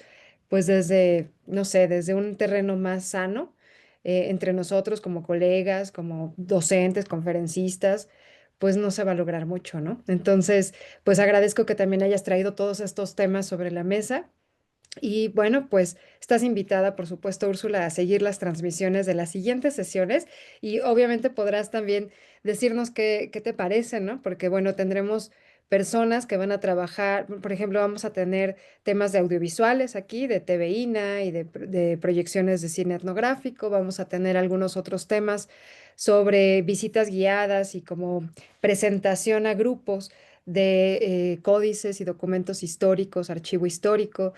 pues desde, no sé, desde un terreno más sano, entre nosotros como colegas, como docentes, conferencistas, pues no se va a lograr mucho, ¿no? Entonces, pues agradezco que también hayas traído todos estos temas sobre la mesa y bueno, pues estás invitada, por supuesto, Úrsula, a seguir las transmisiones de las siguientes sesiones y obviamente podrás también decirnos qué te parece, ¿no? Porque bueno, tendremos personas que van a trabajar, por ejemplo, vamos a tener temas de audiovisuales aquí, de TVINA y de proyecciones de cine etnográfico, vamos a tener algunos otros temas sobre visitas guiadas y como presentación a grupos de códices y documentos históricos, archivo histórico.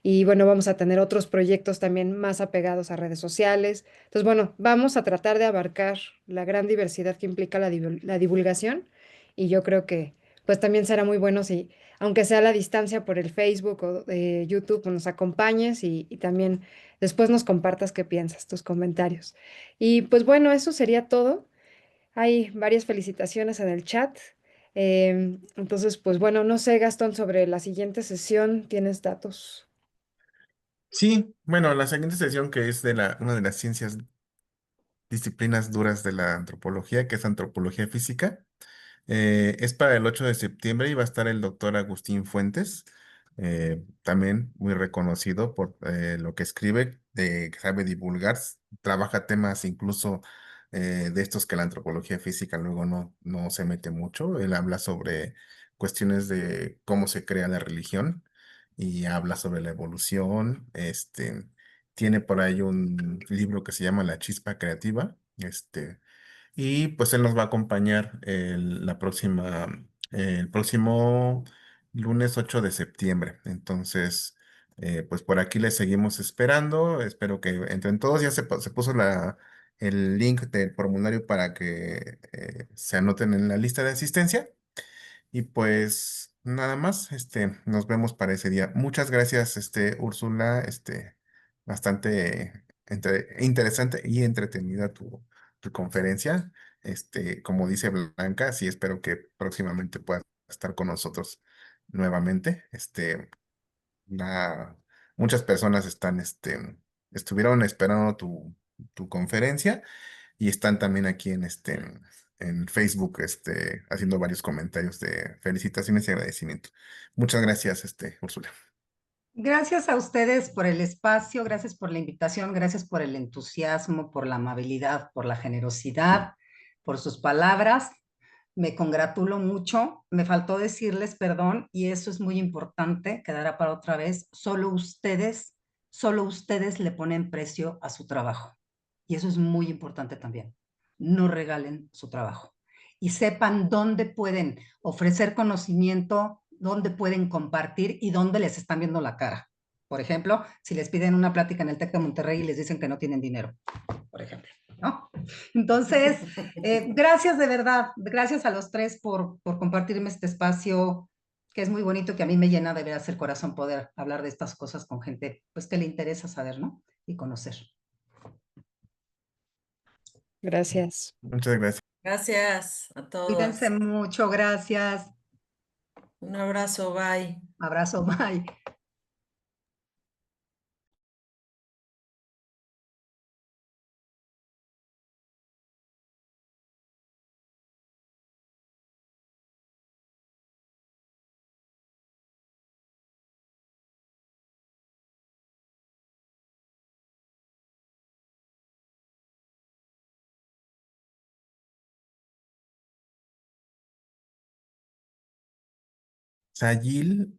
Y bueno, vamos a tener otros proyectos también más apegados a redes sociales. Entonces, bueno, vamos a tratar de abarcar la gran diversidad que implica la divulgación. Y yo creo que pues también será muy bueno si, aunque sea a la distancia por el Facebook o YouTube, pues, nos acompañes y también después nos compartas qué piensas, tus comentarios. Y pues bueno, eso sería todo. Hay varias felicitaciones en el chat. Entonces, pues bueno, no sé, Gastón, sobre la siguiente sesión, ¿tienes datos?
Sí, bueno, la siguiente sesión que es de una de las ciencias, disciplinas duras de la antropología, que es antropología física. Es para el 8 de septiembre y va a estar el doctor Agustín Fuentes, también muy reconocido por lo que escribe, que sabe divulgar, trabaja temas incluso de estos que la antropología física luego no se mete mucho. Él habla sobre cuestiones de cómo se crea la religión y habla sobre la evolución. Tiene por ahí un libro que se llama La Chispa Creativa. Y pues él nos va a acompañar el próximo lunes 8 de septiembre. Entonces, pues por aquí les seguimos esperando. Espero que entren todos. Ya se puso el link del formulario para que se anoten en la lista de asistencia. Y pues nada más, nos vemos para ese día. Muchas gracias, Úrsula, bastante interesante y entretenida tu conferencia. Como dice Blanca, sí espero que próximamente puedas estar con nosotros nuevamente. La muchas personas estuvieron esperando tu conferencia y están también aquí en Facebook, haciendo varios comentarios de felicitaciones y agradecimiento. Muchas gracias, Úrsula.
Gracias a ustedes por el espacio, gracias por la invitación, gracias por el entusiasmo, por la amabilidad, por la generosidad, por sus palabras. Me congratulo mucho. Me faltó decirles perdón y eso es muy importante, quedará para otra vez. Solo ustedes le ponen precio a su trabajo. Y eso es muy importante también. No regalen su trabajo. Y sepan dónde pueden ofrecer conocimiento, dónde pueden compartir y dónde les están viendo la cara. Por ejemplo, si les piden una plática en el TEC de Monterrey y les dicen que no tienen dinero, por ejemplo, ¿no? Entonces, gracias de verdad, gracias a los tres por compartirme este espacio que es muy bonito, que a mí me llena de veras el corazón poder hablar de estas cosas con gente pues que le interesa saber, ¿no? Y conocer.
Gracias.
Muchas gracias.
Gracias a
Cuídense
todas.
mucho, gracias.
Un abrazo, bye.
Abrazo, bye.
Sayil